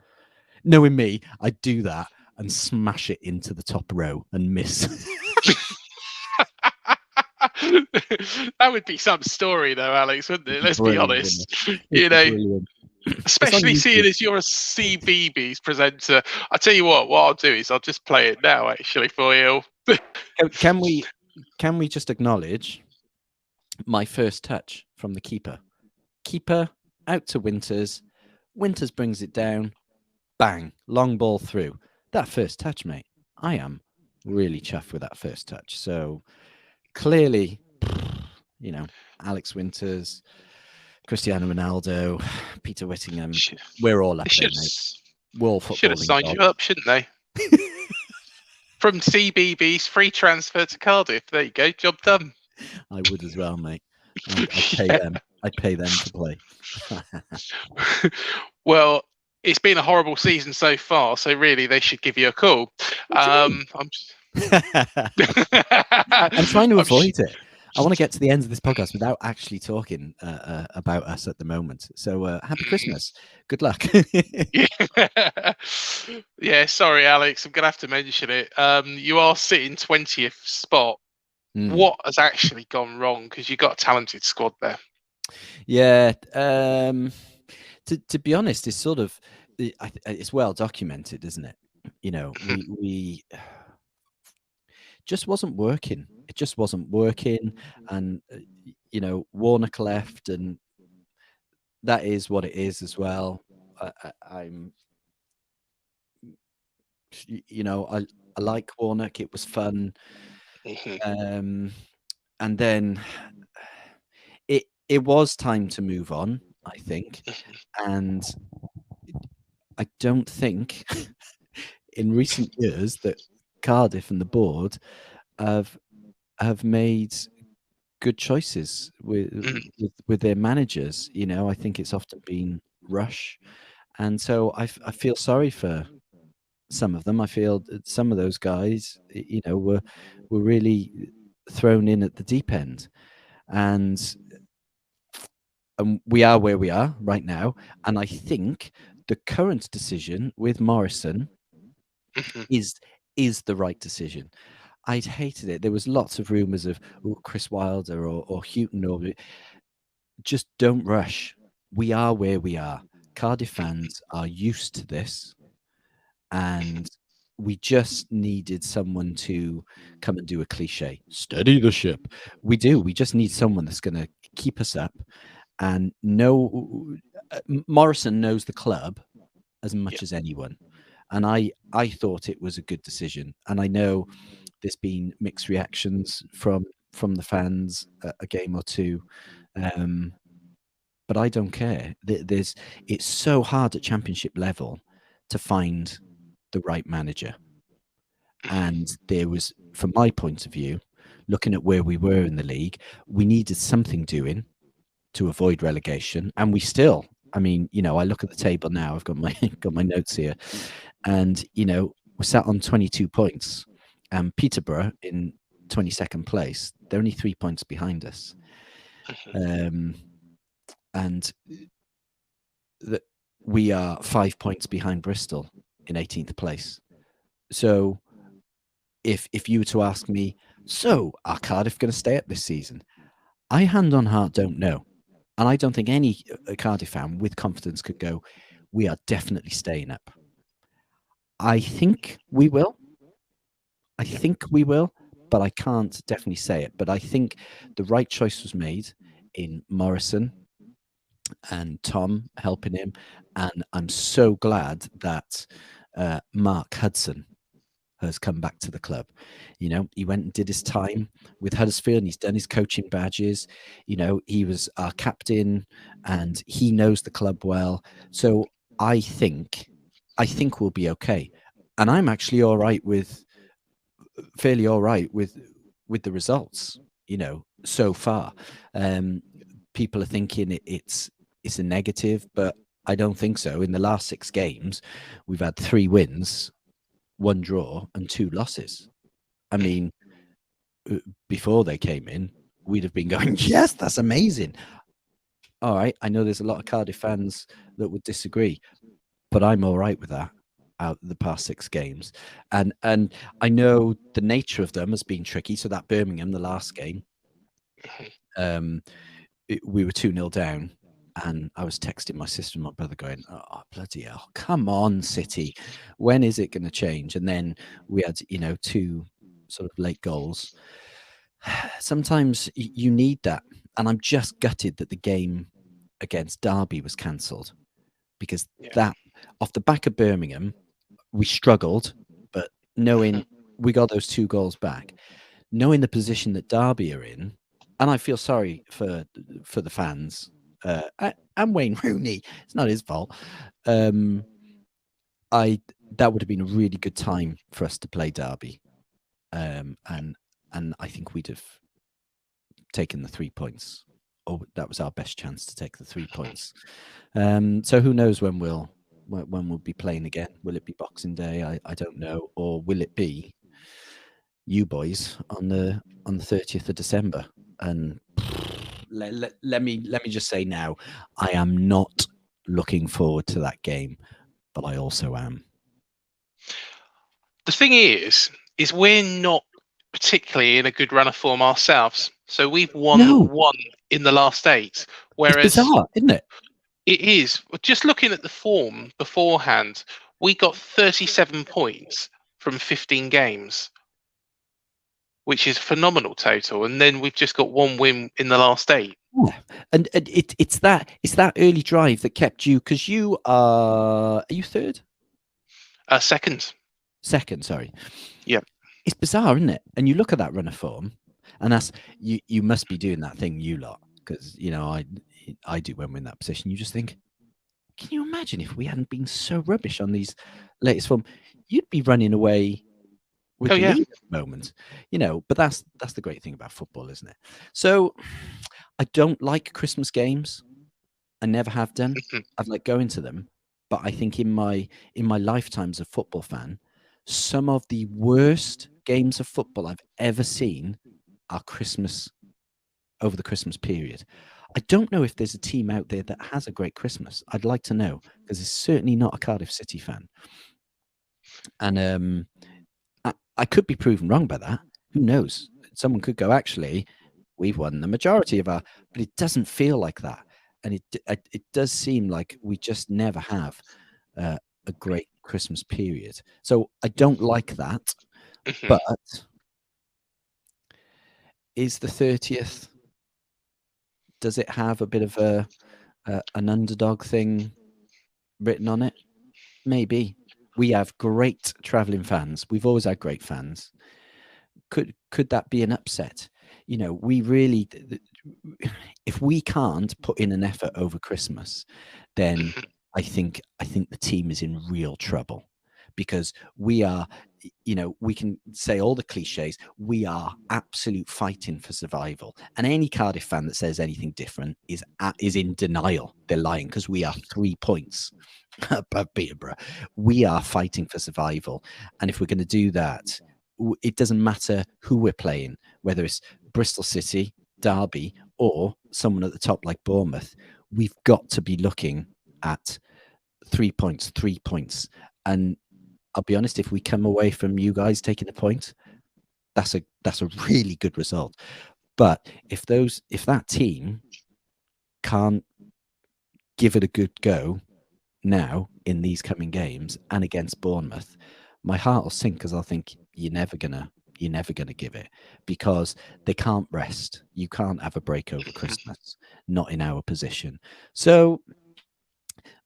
Knowing me, I'd do that and smash it into the top row and miss. That would be some story, though, Alex, wouldn't it? Let's be honest. Especially seeing as you're a Cbeebies presenter. I'll tell you what I'll do is I'll just play it now, actually, for you. Can we just acknowledge my first touch from the keeper? Keeper out to Winters. Winters brings it down. Bang. Long ball through. That first touch, mate. I am really chuffed with that first touch. So clearly, Alex Winters, Cristiano Ronaldo, Peter Whittingham, we're all up there, mate. We're all footballing. Should have signed you up, shouldn't they? From Cbeebies, free transfer to Cardiff. There you go. Job done. I would as well, mate. I'd pay them. I'd pay them to play. Well, it's been a horrible season so far, so really they should give you a call. I'm trying to avoid it. I want to get to the end of this podcast without actually talking about us at the moment. So happy Christmas. Good luck. Yeah, sorry, Alex. I'm going to have to mention it. You are sitting 20th spot Mm. What has actually gone wrong? Because you've got a talented squad there. Yeah. To be honest, it's sort of it's well documented, isn't it? You know, we just wasn't working. It just wasn't working, and you know, Warnock left, and that is what it is as well. I'm, you know, I like Warnock. It was fun, and then it was time to move on, I think, and I don't think in recent years that Cardiff and the board have made good choices with their managers. You know, I think it's often been rush, and so I feel sorry for some of them. I feel that some of those guys, you know, were really thrown in at the deep end, and we are where we are right now. And I think the current decision with Morrison is the right decision. I'd hated it. There was lots of rumours of Chris Wilder or Houghton, or just don't rush. We are where we are. Cardiff fans are used to this, and we just needed someone to come and do a cliche, steady the ship. We do. We just need someone that's going to keep us up. And Morrison knows the club as much as anyone, and I thought it was a good decision. And I know there's been mixed reactions from the fans a game or two, but I don't care. It's so hard at championship level to find the right manager, and there was, from my point of view, looking at where we were in the league, we needed something doing to avoid relegation, and we still. I mean, you know, I look at the table now. I've got my notes here, and you know, we're sat on 22 points. Peterborough in 22nd place. They're only 3 points behind us, and we are 5 points behind Bristol in 18th place. So, if you were to ask me, so are Cardiff going to stay up this season? I, hand on heart, don't know. And I don't think any Cardiff fan with confidence could go, we are definitely staying up. I think we will. I think we will, but I can't definitely say it. But I think the right choice was made in Morrison and Tom helping him. And I'm so glad that Mark Hudson has come back to the club. You know, he went and did his time with Huddersfield, and he's done his coaching badges. You know, he was our captain, and he knows the club well. So I think we'll be okay. And I'm actually fairly all right with the results. You know, so far, people are thinking it's a negative, but I don't think so. In the last 6 games, we've had 3 wins, 1 draw, and 2 losses. I mean, before they came in, we'd have been going, yes, that's amazing. All right, I know there's a lot of Cardiff fans that would disagree, but I'm all right with that out of the past 6 games. And I know the nature of them has been tricky. So that Birmingham, the last game, we were 2-0 down. And I was texting my sister and my brother going, oh, bloody hell, come on, City. When is it going to change? And then we had, you know, 2 sort of late goals. Sometimes you need that. And I'm just gutted that the game against Derby was cancelled, because that, off the back of Birmingham, we struggled, but knowing we got those 2 goals back, knowing the position that Derby are in, and I feel sorry for the fans, and Wayne Rooney. It's not his fault. That would have been a really good time for us to play Derby, and I think we'd have taken the 3 points, or that was our best chance to take the 3 points. So who knows when we'll be playing again? Will it be Boxing Day? I don't know, or will it be you boys on the 30th of December? And let me just say now, I am not looking forward to that game, but I also am. The thing is we're not particularly in a good run of form ourselves. So we've won No, one in the last 8, it's whereas bizarre, isn't it? it is just looking at the form beforehand. We got 37 points from 15 games, which is a phenomenal total. And then we've just got one win in the last 8. Yeah. And it's that early drive that kept you, because you are you third? Second. Second, sorry. Yeah. It's bizarre, isn't it? And you look at that run of form, and that's you must be doing that thing, you lot, because I do when we're in that position. You just think, can you imagine if we hadn't been so rubbish on these latest form? You'd be running away with Oh, the yeah. lead at the moment, but that's the great thing about football, isn't it? So I don't like Christmas games. I never have done. I've let go into them, but I think in my lifetime as a football fan, some of the worst games of football I've ever seen are over the Christmas period. I don't know if there's a team out there that has a great Christmas. I'd like to know, because it's certainly not a Cardiff City fan. And I could be proven wrong by that. Who knows? Someone could go, actually, we've won the majority of our, but it doesn't feel like that. And it does seem like we just never have a great Christmas period. So I don't like that. But is the 30th, does it have a bit of an underdog thing written on it? Maybe. We have great traveling fans. We've always had great fans. Could that be an upset? We really, if we can't put in an effort over Christmas, then I think the team is in real trouble, because we are, we can say all the cliches. We are absolute fighting for survival, and any Cardiff fan that says anything different is in denial. They're lying, because we are 3 points above Peterborough. We are fighting for survival, and if we're going to do that, it doesn't matter who we're playing, whether it's Bristol City, Derby, or someone at the top like Bournemouth. We've got to be looking at 3 points, 3 points. And I'll be honest, if we come away from you guys taking a point, that's a really good result. But if that team can't give it a good go now in these coming games and against Bournemouth, my heart will sink, because I'll think you're never gonna give it, because they can't rest. You can't have a break over Christmas, not in our position. So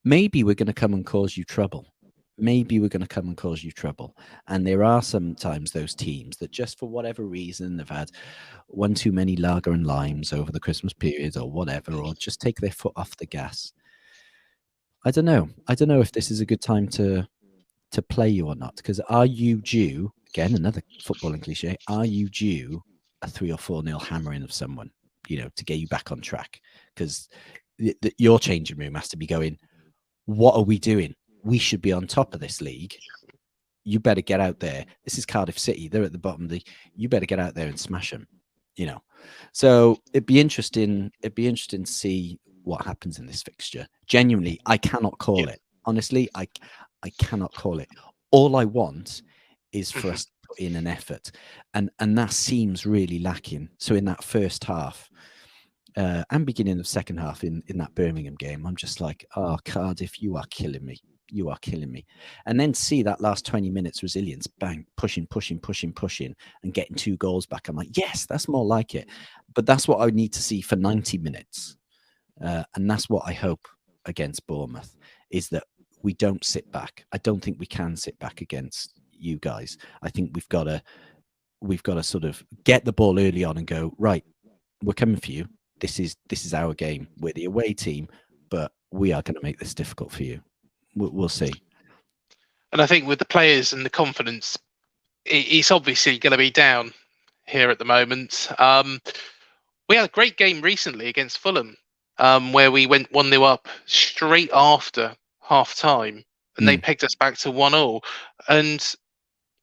maybe we're going to come and cause you trouble. Maybe we're going to come and cause you trouble. And there are sometimes those teams that, just for whatever reason, they've had one too many lager and limes over the Christmas period or whatever, or just take their foot off the gas. I don't know. I don't know if this is a good time to play you or not, because are you due, again, another footballing cliche, are you due a 3 or 4-0 hammering of someone, to get you back on track? Because your changing room has to be going, what are we doing? We should be on top of this league. You better get out there. This is Cardiff City. They're at the bottom of you better get out there and smash them, So it'd be interesting to see what happens in this fixture. Genuinely, I cannot call it. Honestly, I cannot call it. All I want is for us to put in an effort, and that seems really lacking. So in that first half and beginning of second half in that Birmingham game, I'm just like, oh, Cardiff, you are killing me. You are killing me. And then see that last 20 minutes resilience, bang, pushing, and getting 2 goals back. I'm like, yes, that's more like it. But that's what I need to see for 90 minutes. And that's what I hope against Bournemouth, is that we don't sit back. I don't think we can sit back against you guys. I think we've got to sort of get the ball early on and go, right, we're coming for you. This is our game. We're the away team, but we are going to make this difficult for you. We'll see. And I think with the players and the confidence, it's obviously going to be down here at the moment. We had a great game recently against Fulham, where we went 1-0 up straight after half time, and they pegged us back to 1-1. And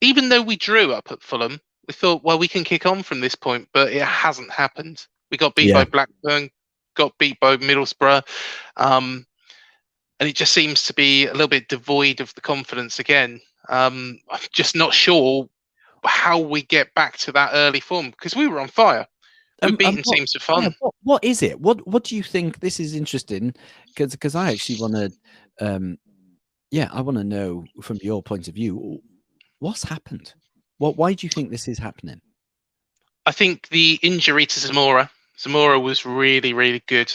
even though we drew up at Fulham, we thought, well, we can kick on from this point, but it hasn't happened. We got beat by Blackburn, got beat by Middlesbrough, and it just seems to be a little bit devoid of the confidence again. I'm just not sure how we get back to that early form, because we were on fire. We've beaten teams for fun. Yeah, what is it? What do you think? This is interesting because I actually want to, I want to know from your point of view, what's happened? Why do you think this is happening? I think the injury to Zamora was really, really good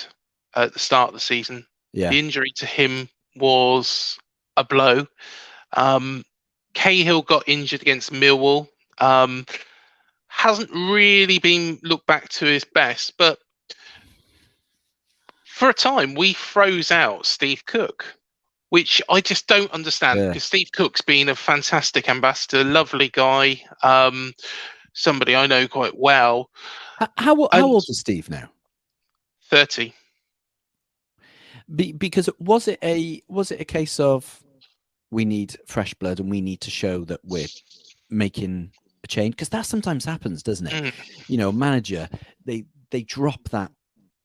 at the start of the season. Yeah. The injury to him was a blow. Cahill got injured against Millwall. Hasn't really been looked back to his best, but for a time we froze out Steve Cook, which I just don't understand, because Steve Cook's been a fantastic ambassador, lovely guy, somebody I know quite well. How old is Steve now? 30. Because was it a case of we need fresh blood and we need to show that we're making a change? Because that sometimes happens, doesn't it? You know, manager, they drop that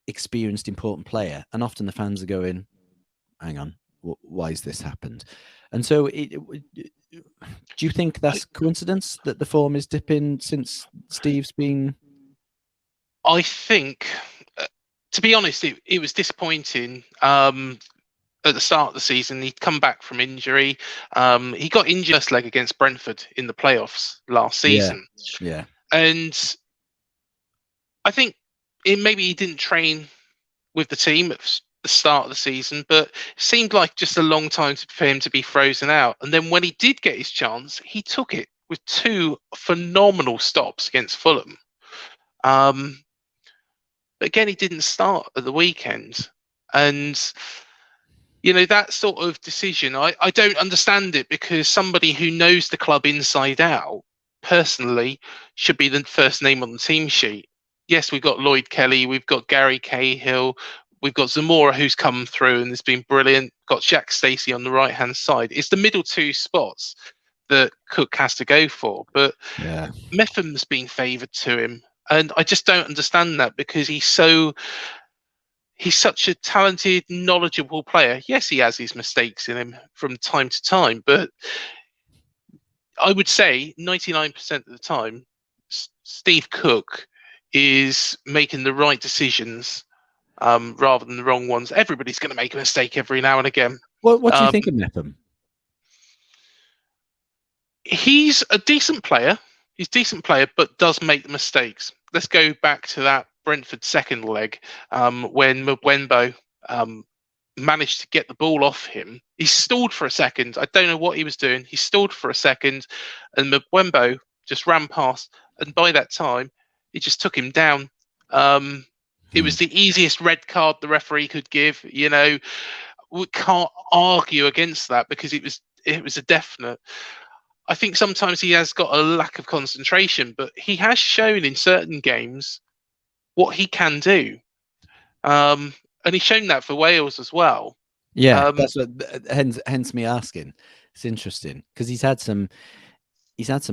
experienced, important player, and often the fans are going, hang on, why has this happened? And so do you think that's coincidence that the form is dipping since Steve's been? I think, to be honest, it was disappointing. At the start of the season, he'd come back from injury. He got injured first leg against Brentford in the playoffs last season. Yeah. And I think maybe he didn't train with the team at the start of the season, but it seemed like just a long time for him to be frozen out. And then when he did get his chance, he took it with 2 phenomenal stops against Fulham. But again, he didn't start at the weekend. And you know, that sort of decision, I don't understand it, because somebody who knows the club inside out personally should be the first name on the team sheet. Yes, we've got Lloyd Kelly, we've got Gary Cahill, we've got Zamora, who's come through and has been brilliant, got Jack Stacey on the right hand side. It's the middle 2 spots that Cook has to go for, but Metham's been favoured to him, and I just don't understand that, because he's such a talented, knowledgeable player. Yes, he has his mistakes in him from time to time, but I would say 99% of the time, Steve Cook is making the right decisions rather than the wrong ones. Everybody's going to make a mistake every now and again. What do you think of Metham? He's a decent player. He's a decent player, but does make mistakes. Let's go back to that Brentford second leg when Mbembo managed to get the ball off him. He stalled for a second. I don't know what he was doing. He stalled for a second, and Mbembo just ran past. And by that time, he just took him down. It was the easiest red card the referee could give. You know, we can't argue against that, because it was a definite. I think sometimes he has got a lack of concentration, but he has shown in certain games what he can do. And he's shown that for Wales as well. Yeah, that's what, hence me asking. It's interesting because he's had some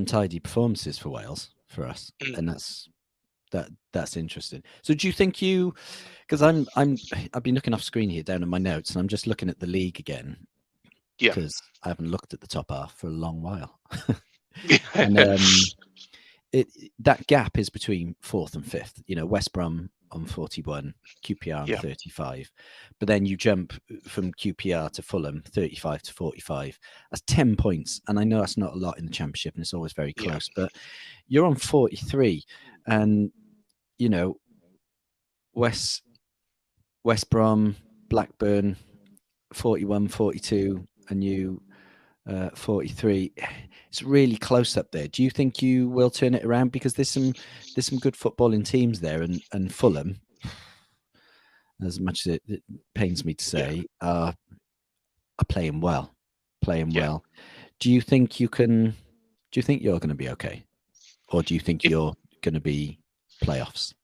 tidy performances for Wales for us, and that's interesting. So do you think because I've been looking off screen here down in my notes, and I'm just looking at the league again. Yeah, because I haven't looked at the top half for a long while. And that gap is between 4th and 5th. You know, West Brom on 41, QPR on 35. But then you jump from QPR to Fulham, 35 to 45. That's 10 points. And I know that's not a lot in the Championship, and it's always very close. But you're on 43. And, you know, West Brom, Blackburn, 41, 42, and you 43. It's really close up there. Do you think you will turn it around? Because there's some good footballing teams there, and Fulham, as much as it pains me to say, are playing well. Well. Do you think you can? Do you think you're going to be okay, or do you think you're going to be playoffs?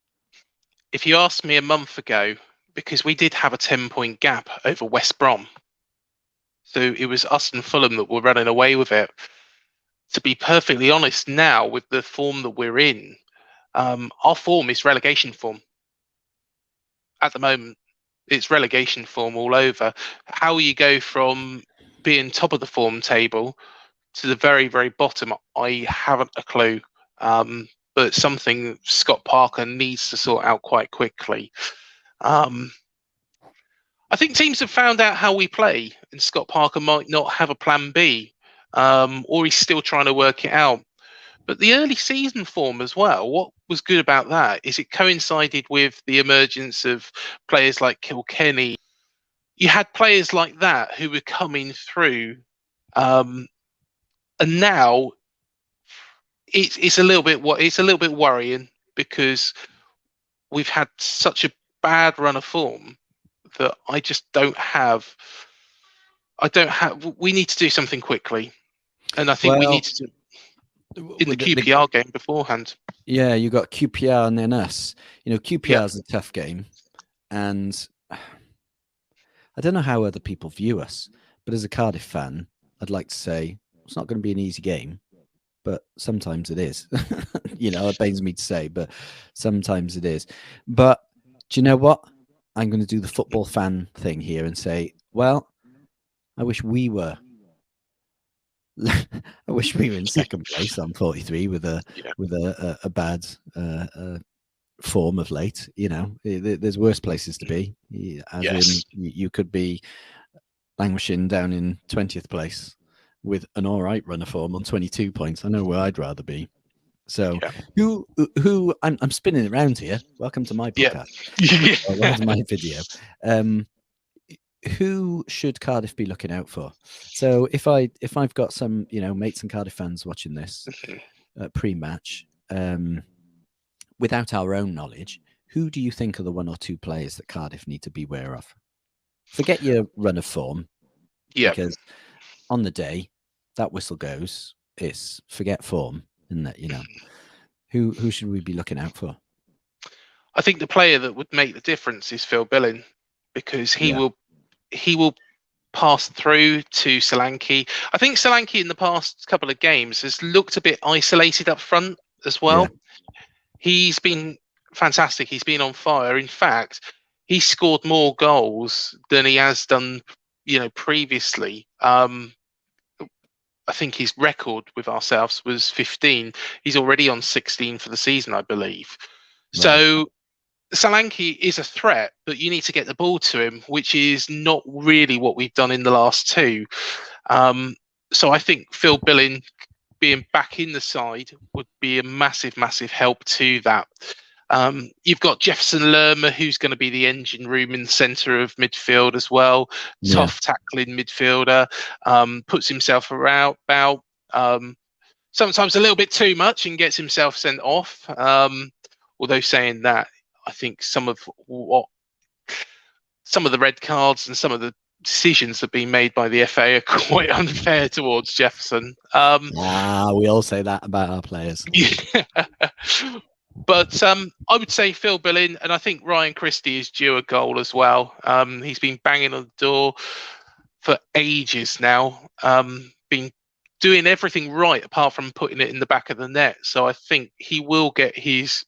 If you asked me a month ago, because we did have a 10-point gap over West Brom. So it was us and Fulham that were running away with it. To be perfectly honest, now with the form that we're in, our form is relegation form. At the moment, it's relegation form all over. How you go from being top of the form table to the very, very bottom, I haven't a clue. But something Scott Parker needs to sort out quite quickly. I think teams have found out how we play, and Scott Parker might not have a plan B, or he's still trying to work it out. But the early season form as well, what was good about that is it coincided with the emergence of players like Kilkenny. You had players like that who were coming through, and now it's a little bit worrying because we've had such a bad run of form that I just don't have. We need to do something quickly, and I think we need to in the QPR game beforehand. Yeah, you got QPR and then us. QPR is a tough game, and I don't know how other people view us, but as a Cardiff fan, I'd like to say it's not going to be an easy game, but sometimes it is. It pains me to say, but sometimes it is. But do you know what? I'm going to do the football fan thing here and say, well, I wish we were in second place on 43 with a bad form of late. There's worse places to be. You could be languishing down in 20th place with an all right run of form on 22 points. I know where I'd rather be. So who I'm spinning around here. Welcome to my podcast. Welcome to my video. Who should Cardiff be looking out for? So if I've got some mates and Cardiff fans watching this pre-match, without our own knowledge, who do you think are the one or two players that Cardiff need to be aware of? Forget your run of form, because on the day that whistle goes, it's forget form, isn't it? Who should we be looking out for? I think the player that would make the difference is Phil Billing, because he will pass through to Solanke. I think Solanke in the past couple of games has looked a bit isolated up front as well. Yeah. He's been fantastic. He's been on fire. In fact, he scored more goals than he has done, previously. I think his record with ourselves was 15. He's already on 16 for the season, I believe. Right. So Solanke is a threat, but you need to get the ball to him, which is not really what we've done in the last two. So I think Phil Billing being back in the side would be a massive, massive help to that. You've got Jefferson Lerma, who's going to be the engine room in the centre of midfield as well. Tough tackling midfielder, puts himself around about sometimes a little bit too much and gets himself sent off. Although saying that, I think some of the red cards and some of the decisions that have been made by the FA are quite unfair towards Jefferson. We all say that about our players. But I would say Phil Billing, and I think Ryan Christie is due a goal as well. He's been banging on the door for ages now, been doing everything right apart from putting it in the back of the net. So I think he will get his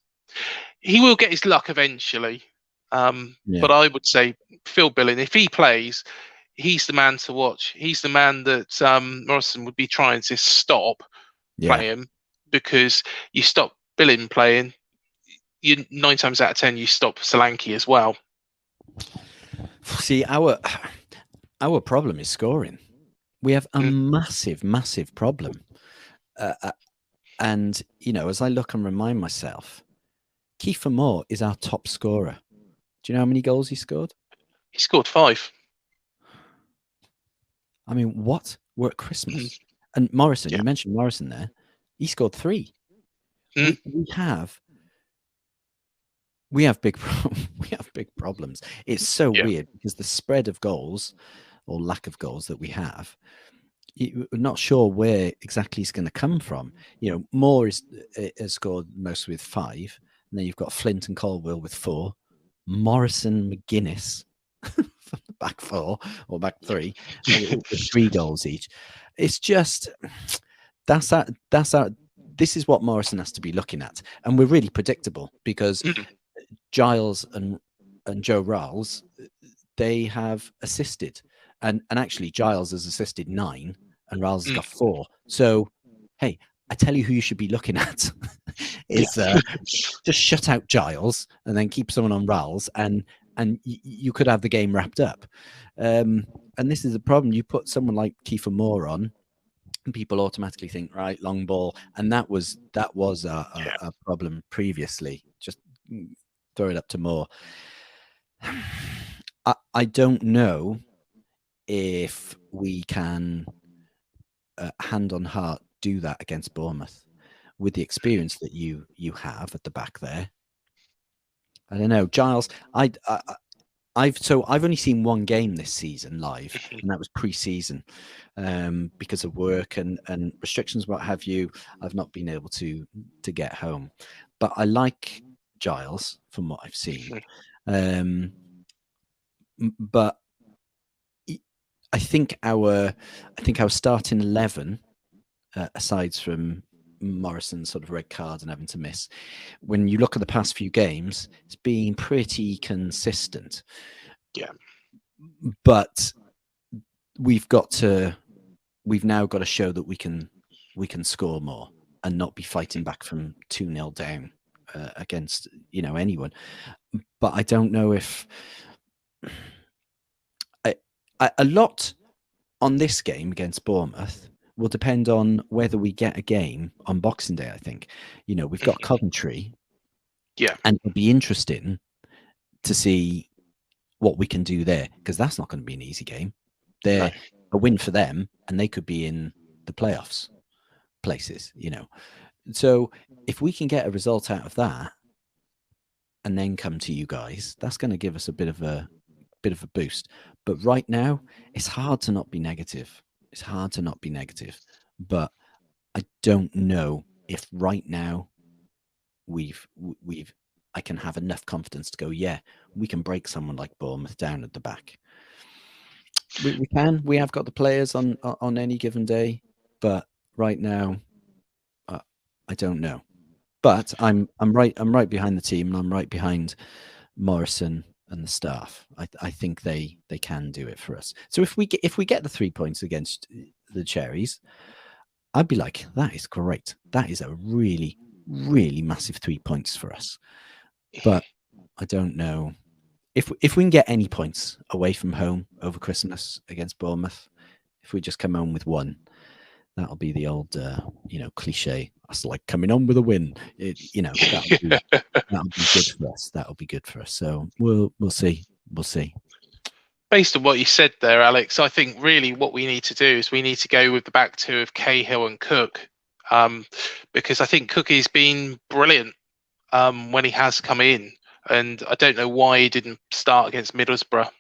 luck eventually. But I would say Phil Billing, if he plays, he's the man to watch. He's the man that Morrison would be trying to stop playing, because you stop Billing playing, 9 times out of 10 you stop Solanke as well. See, our problem is scoring. We have a massive, massive problem. And as I look and remind myself, Kiefer Moore is our top scorer. Do you know how many goals he scored? He scored 5. I mean, what? We're at Christmas. And Morrison, you mentioned Morrison there. He scored 3. We have big problems. It's so weird because the spread of goals or lack of goals that we have, we're not sure where exactly it's going to come from. Moore has scored most with 5, and then you've got Flint and Colwell with 4, Morrison, McGuinness from the back 4 or back 3 with 3 goals each. It's just that's our. This is what Morrison has to be looking at, and we're really predictable because Giles and Joe Riles, they have assisted, and actually Giles has assisted 9, and Riles has got 4. So, hey, I tell you who you should be looking at is just shut out Giles and then keep someone on Riles, and you could have the game wrapped up. And this is a problem. You put someone like Kiefer Moore on, and people automatically think, right, long ball, and that was a problem previously. Just throw it up to Moore. I don't know if we can, hand on heart, do that against Bournemouth with the experience that you have at the back there. I don't know, Giles. I've only seen one game this season live, and that was pre-season. Because of work and restrictions, what have you, I've not been able to get home. But I like Giles from what I've seen. But I think our starting 11, aside from Morrison's sort of red card and having to miss, when you look at the past few games, it's been pretty consistent. Yeah. But we've now got to show that we can score more and not be fighting back from 2-0 down against anyone. But I don't know if a lot on this game against Bournemouth will depend on whether we get a game on Boxing Day. I think we've got Coventry, and it'll be interesting to see what we can do there, because that's not going to be an easy game. They're a win for them, and they could be in the playoffs places. So if we can get a result out of that and then come to you guys, that's going to give us a bit of a boost. But right now, it's hard to not be negative. But I don't know if right now I can have enough confidence to go, yeah, we can break someone like Bournemouth down at the back. We can. We have got the players on any given day, but right now, I don't know. But I'm right behind the team, and I'm right behind Morrison and the staff. I think they can do it for us. So if we get the 3 points against the Cherries, I'd be like, that is great. That is a really, really massive 3 points for us. But I don't know if we can get any points away from home over Christmas against Bournemouth. If we just come home with 1, that'll be the old cliche. That's like coming on with a win. That'll be good for us. That'll be good for us. So we'll see. Based on what you said there, Alex, I think really what we need to do is we need to go with the back 2 of Cahill and Cook, because I think Cook has been brilliant when he has come in, and I don't know why he didn't start against Middlesbrough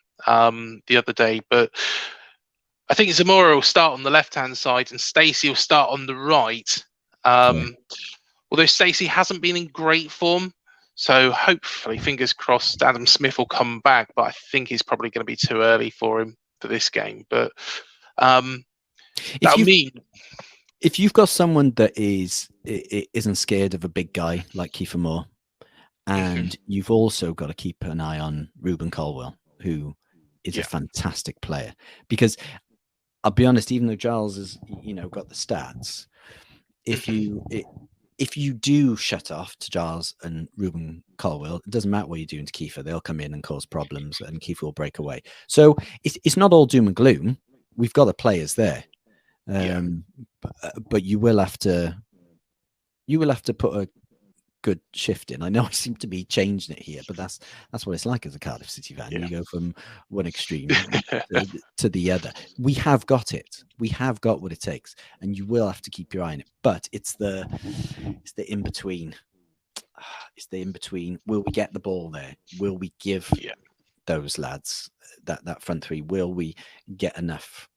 the other day, but I think Zamora will start on the left-hand side and Stacey will start on the right. Although Stacey hasn't been in great form, so hopefully, fingers crossed, Adam Smith will come back, but I think he's probably going to be too early for him for this game. But if you've got someone that isn't scared of a big guy like Kiefer Moore, and you've also got to keep an eye on Ruben Colwell, who is a fantastic player, because I'll be honest, even though Giles has got the stats, if you do shut off to Giles and Ruben Colwell, it doesn't matter what you're doing to Kiefer, they'll come in and cause problems, and Kiefer will break away. So it's not all doom and gloom. We've got the players there, but you will have to put a good shift in. I know I seem to be changing it here, but that's what it's like as a Cardiff City fan. You go from one extreme to the other. We have got it. We have got what it takes, and you will have to keep your eye on it. But it's the in between. It's the in between. Will we get the ball there? Will we give those lads that front 3? Will we get enough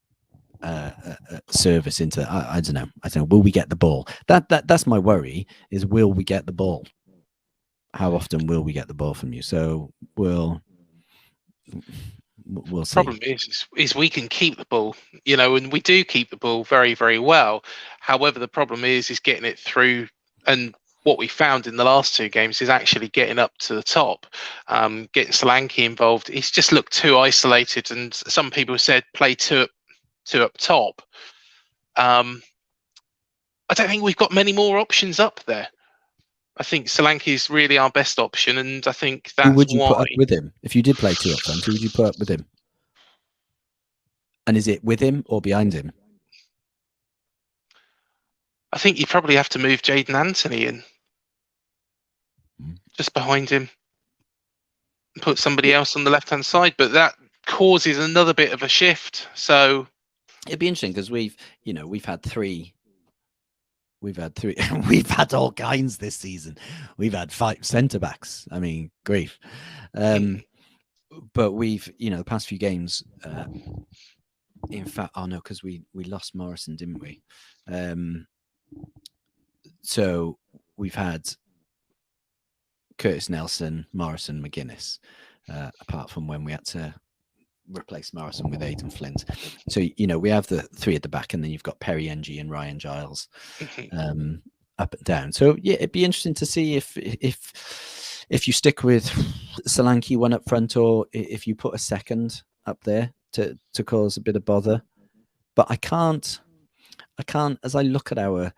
service into? I don't know. Will we get the ball? That's my worry. Is will we get the ball? How often will we get the ball from you? So we'll see. Problem is we can keep the ball, and we do keep the ball very, very well. However, the problem is getting it through, and what we found in the last 2 games is actually getting up to the top, getting Solanke involved. He's just looked too isolated, and some people said play two up top. I don't think we've got many more options up there. I think Solanke is really our best option, and I think that's who would you why. put up with him if you did play two up front? Who would you put up with him? And is it with him or behind him? I think you probably have to move Jaden Anthony in, just behind him, and put somebody else on the left-hand side. But that causes another bit of a shift. So it'd be interesting because we've had three. We've had all kinds this season. We've had 5 centre backs. I mean, grief. But we've, the past few games. In fact, no, because we lost Morrison, didn't we? So we've had Curtis Nelson, Morrison, McGuinness, apart from when we had to replace Morrison with Aidan Flint. So, we have the 3 at the back, and then you've got Perry Ng and Ryan Giles up and down. So, yeah, it'd be interesting to see if you stick with Solanke one up front, or if you put a second up there to cause a bit of bother. But I can't, as I look at our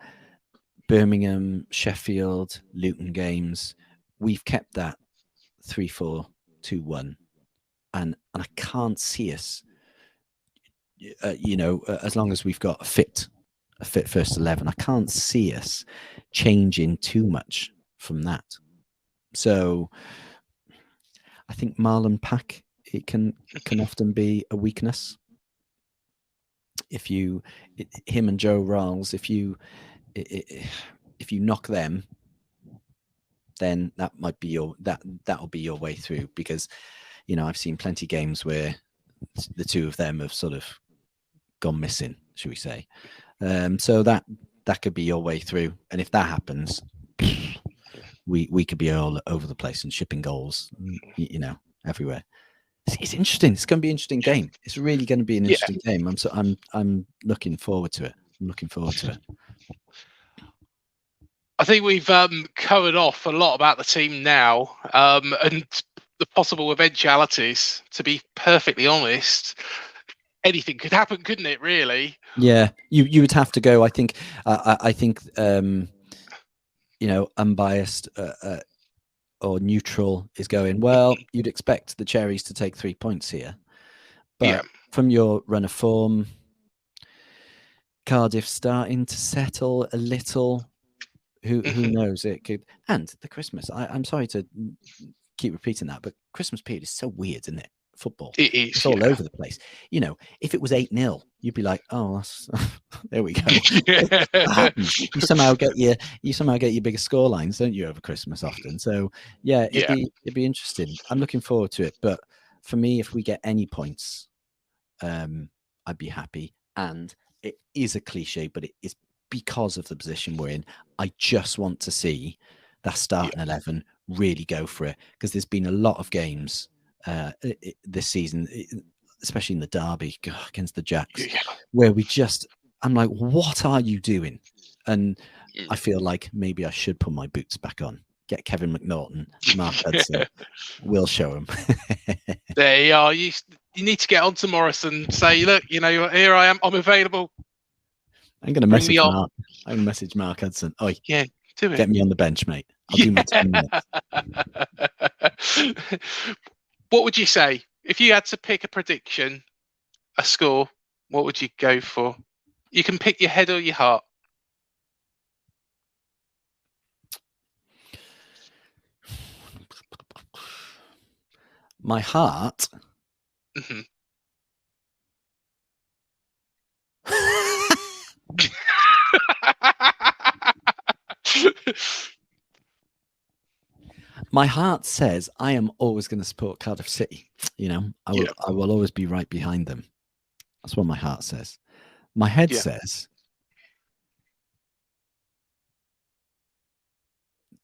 Birmingham, Sheffield, Luton games, we've kept that 3-4-2-1, and I can't see us, as long as we've got a fit first 11, I can't see us changing too much from that. So I think Marlon Pack, it can often be a weakness. Him and Joe Riles, if you knock them, then that might be that'll be your way through, because I've seen plenty of games where the 2 of them have sort of gone missing, should we say. So that could be your way through, and if that happens, we could be all over the place and shipping goals, everywhere. It's interesting. It's going to be an interesting game. It's really going to be an interesting game. I'm looking forward to it. I think we've covered off a lot about the team now, and the possible eventualities. To be perfectly honest, anything could happen, couldn't it? Really? Yeah, you would have to go. I think unbiased or neutral is going, well, you'd expect the Cherries to take 3 points here, but from your run of form, Cardiff starting to settle a little. Who knows? It could. And the Christmas. I'm sorry to keep repeating that, but Christmas period is so weird, isn't it? Football. It is. It's all over the place. If it was 8-0, you'd be like, oh, that's there we go. You somehow get your biggest score lines, don't you, over Christmas often? So yeah, it'd be interesting. I'm looking forward to it. But for me, if we get any points, I'd be happy. And it is a cliche, but it is because of the position we're in. I just want to see that starting 11 really go for it, because there's been a lot of games this season, especially in the derby against the Jacks, where I'm like, what are you doing? And I feel like maybe I should put my boots back on, get Kevin McNaughton, Mark Hudson. We'll show him. There you are. You need to get on to Morrison, say, look, here I am, I'm available. I'm going to message Mark. I'm going to message Mark Hudson. Oh, yeah, do it. Get me on the bench, mate. I'll do my 10 minutes. What would you say if you had to pick a prediction, a score? What would you go for? You can pick your head or your heart. My heart. Mm-hmm. My heart says I am always going to support Cardiff City. I will always be right behind them. That's what my heart says. My head says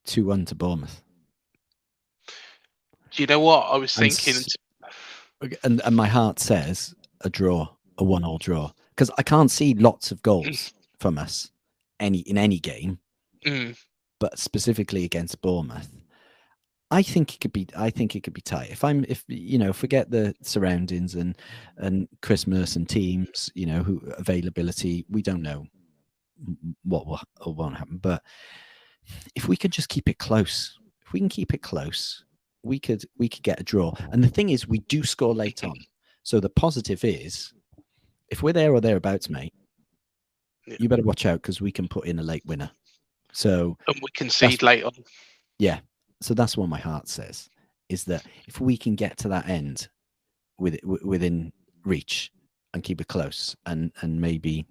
2-1 to Bournemouth. Do you know what I was thinking? And my heart says a draw, a 1-1 draw, because I can't see lots of goals from us in any game, but specifically against Bournemouth, I think it could be. I think it could be tight. If forget the surroundings and Christmas and teams, who availability. We don't know what will or won't happen. But if we could just keep it close, if we can keep it close, we could get a draw. And the thing is, we do score late on. So the positive is, if we're there or thereabouts, mate, you better watch out because we can put in a late winner. So and we concede late on. Yeah. So that's what my heart says, is that if we can get to that end within reach and keep it close and maybe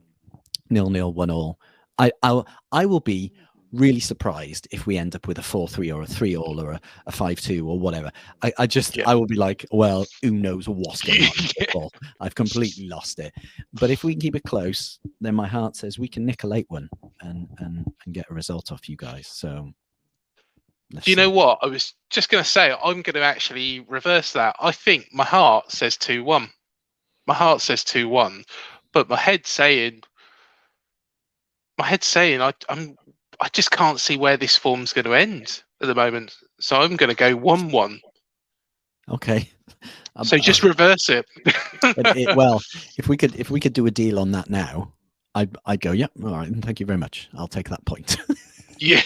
0-0, 1-1, I will be really surprised if we end up with a 4-3 or a 3-3 or a 5-2 or whatever. I will be like, well, who knows what's going on in football? I've completely lost it. But if we can keep it close, then my heart says we can nick a late one and get a result off you guys. So do you know what? I was just going to say, I'm going to actually reverse that. I think my heart says 2-1. My heart says 2-1, but my head's saying I just can't see where this form's going to end at the moment. So I'm going to go 1-1. Okay. So just reverse it. Well, if we could do a deal on that now, I'd go, yeah, all right, thank you very much. I'll take that point. Yeah.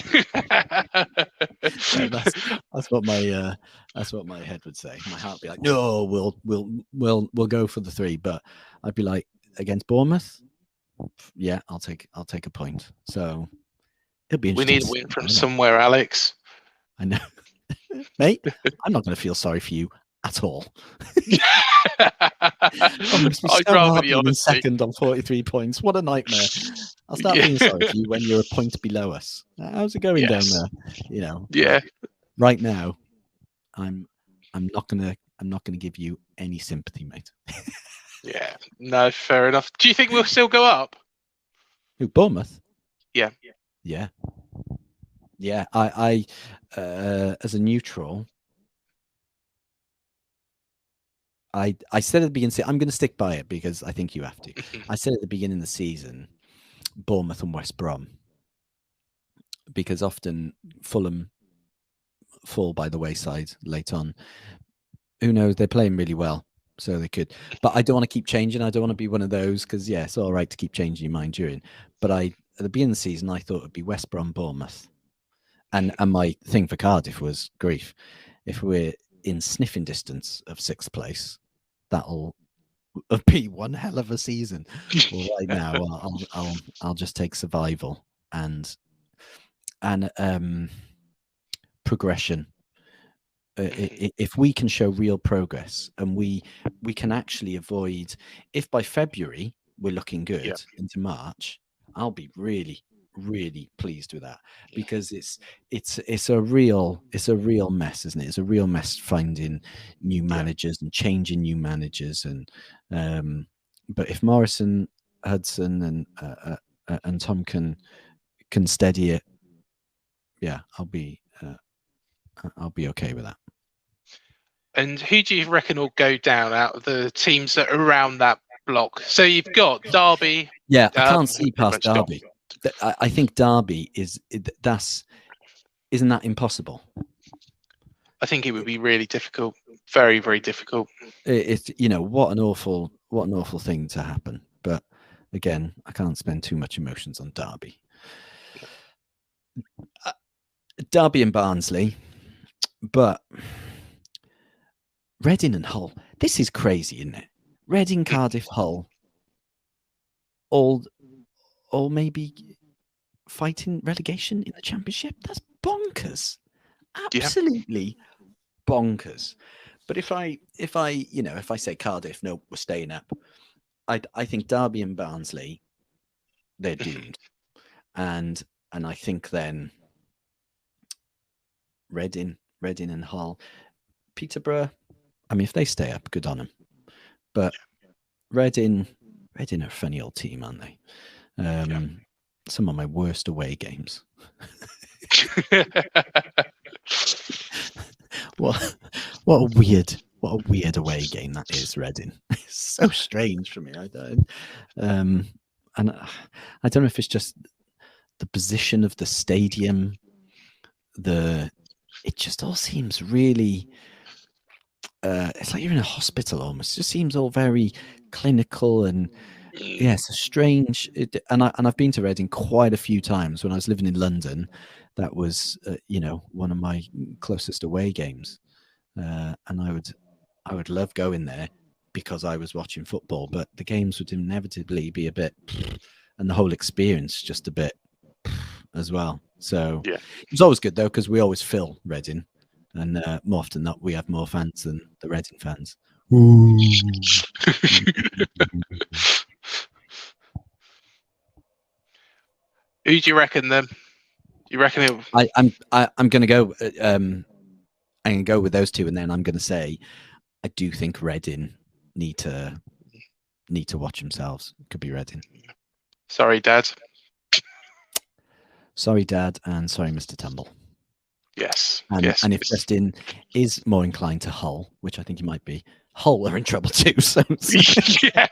That's what my head would say. My heart would be like, no, we'll go for the 3, but I'd be like, against Bournemouth, yeah, I'll take a point. So it'll be interesting. We need a win from somewhere, Alex. I know. Mate, I'm not going to feel sorry for you at all. I'd rather be honest. Second on 43 points. What a nightmare. I'll start being sorry for you when you're a point below us. How's it going down there? Yeah. Right now, I'm not gonna give you any sympathy, mate. Yeah. No, fair enough. Do you think we'll still go up? Who, Bournemouth? Yeah. Yeah. Yeah. I as a neutral, I said at the beginning, I'm going to stick by it because I think you have to. I said at the beginning of the season, Bournemouth and West Brom, because often Fulham fall by the wayside late on. Who knows? They're playing really well, so they could. But I don't want to keep changing. I don't want to be one of those because, yeah, it's all right to keep changing your mind during. But at the beginning of the season, I thought it would be West Brom, Bournemouth. And my thing for Cardiff was, grief, if we're in sniffing distance of 6th place, that'll be one hell of a season. Well, right now, I'll just take survival and progression. If we can show real progress and we can actually avoid, if by February we're looking good into March, I'll be really, really pleased with that, because it's a real mess, isn't it? It's a real mess finding new managers and changing new managers, and but if Morrison, Hudson, and Tom can steady it, yeah, I'll be okay with that. And who do you reckon will go down out of the teams that are around that block? So you've got Derby. Yeah, I can't see past Derby. I think Derby isn't that impossible? I think it would be really difficult, very, very difficult. It's what an awful thing to happen. But again, I can't spend too much emotions on Derby. Derby and Barnsley, but Reading and Hull. This is crazy, isn't it? Reading, Cardiff, Hull, all maybe fighting relegation in the Championship. That's bonkers. Absolutely bonkers. But if I say Cardiff, no, we're staying up, I think Derby and Barnsley, they're doomed. And I think then Reading and Hull, Peterborough, I mean, if they stay up, good on them. But Reading are a funny old team, aren't they? Some of my worst away games. What a weird away game that is, Reading. It's so strange for me. And I don't know if it's just the position of the stadium, the it just all seems really. It's like you're in a hospital almost. It just seems all very clinical and yeah, it's a strange. I've been to Reading quite a few times. When I was living in London, that was one of my closest away games, and I would love going there because I was watching football. But the games would inevitably be a bit, and the whole experience just a bit as well. So Yeah. it was always good though because we always fill Reading, and more often than not, we have more fans than the Reading fans. Who do you reckon then? You reckon it? I'm going to go. I'm going to go with those two, and then I'm going to say I do think Reading need to watch themselves. It could be Reading. Sorry, Dad. Sorry, Dad, and sorry, Mr. Tumble. Yes. And, yes. And if Justin is more inclined to Hull, which I think he might be, Hull are in trouble too. So yeah.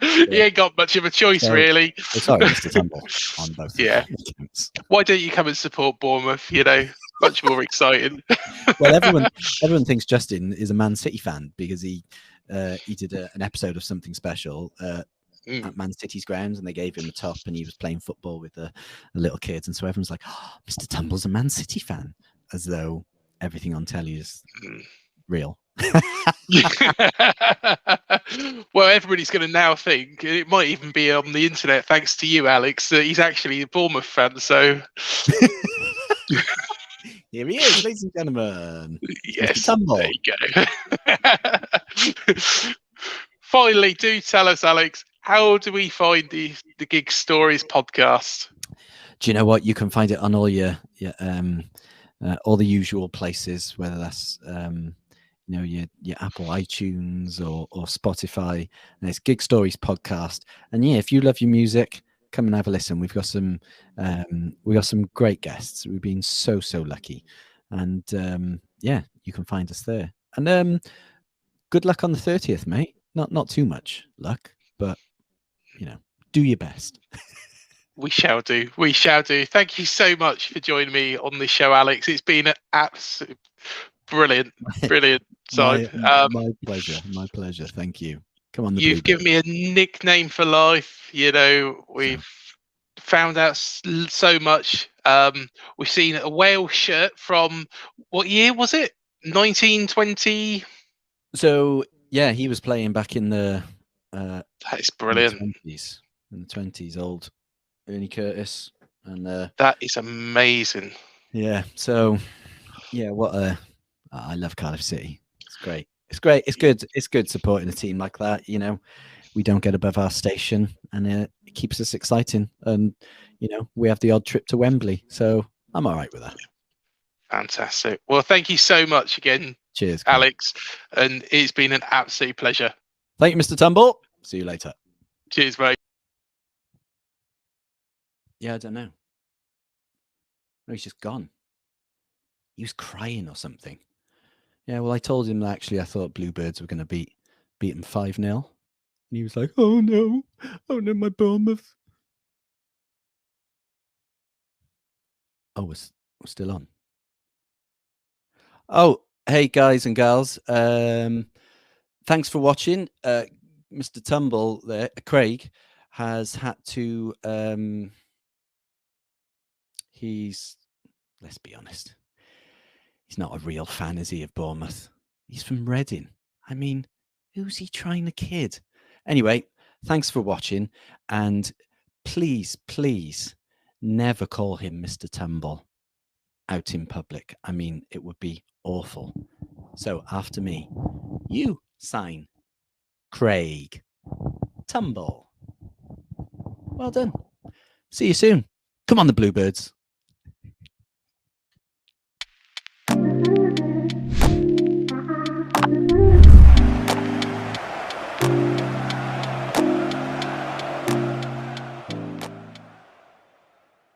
He ain't got much of a choice, really. Sorry, Mr. Tumble, on both. Yeah. Why don't you come and support Bournemouth? You know, much more exciting. Well, everyone thinks Justin is a Man City fan because he did an episode of Something Special at Man City's grounds, and they gave him a top, and he was playing football with the little kids, and so everyone's like, "Oh, Mr. Tumble's a Man City fan," as though everything on telly is real. Well, everybody's going to now think, it might even be on the internet, thanks to you, Alex, that he's actually a Bournemouth fan. So here he is, ladies and gentlemen. Yes, there you go. Finally, do tell us, Alex, how do we find the Gig Stories podcast? Do you know what? You can find it on all your all the usual places, whether that's your Apple iTunes or Spotify. And it's Gig Stories podcast. And yeah, if you love your music, come and have a listen. We've got some great guests. We've been so lucky, and yeah, you can find us there. And good luck on the 30th, mate. Not too much luck, but do your best. We shall do. We shall do. Thank you so much for joining me on this show, Alex. It's been an absolute brilliant time. My pleasure. My pleasure. Thank you. Come on, you've given me a nickname for life. We've found out so much. We've seen a Wales shirt from what year was it? 1920. So yeah, he was playing back in the. That is brilliant. In the 20s, old Ernie Curtis, and that is amazing. Yeah. So yeah, I love Cardiff City. It's great. It's great. It's good. It's good supporting a team like that. We don't get above our station, and it keeps us exciting. And we have the odd trip to Wembley, so I'm all right with that. Fantastic. Well, thank you so much again. Cheers, Alex, and it's been an absolute pleasure. Thank you, Mr. Tumble. See you later. Cheers, mate. Yeah, I don't know. No, he's just gone. He was crying or something. Yeah, well, I told him that actually I thought Bluebirds were going to beat him 5-0. And he was like, oh no, my Bournemouth. Oh, we're still on. Oh, hey, guys and gals. Thanks for watching. Mr. Tumble there, Craig, has had to... let's be honest, he's not a real fan, is he, of Bournemouth? He's from Reading. I mean, who's he trying to kid? Anyway, thanks for watching, and please never call him Mr. Tumble out in public. I mean, it would be awful. So after me, you sign Craig Tumble. Well done. See you soon. Come on, the Bluebirds.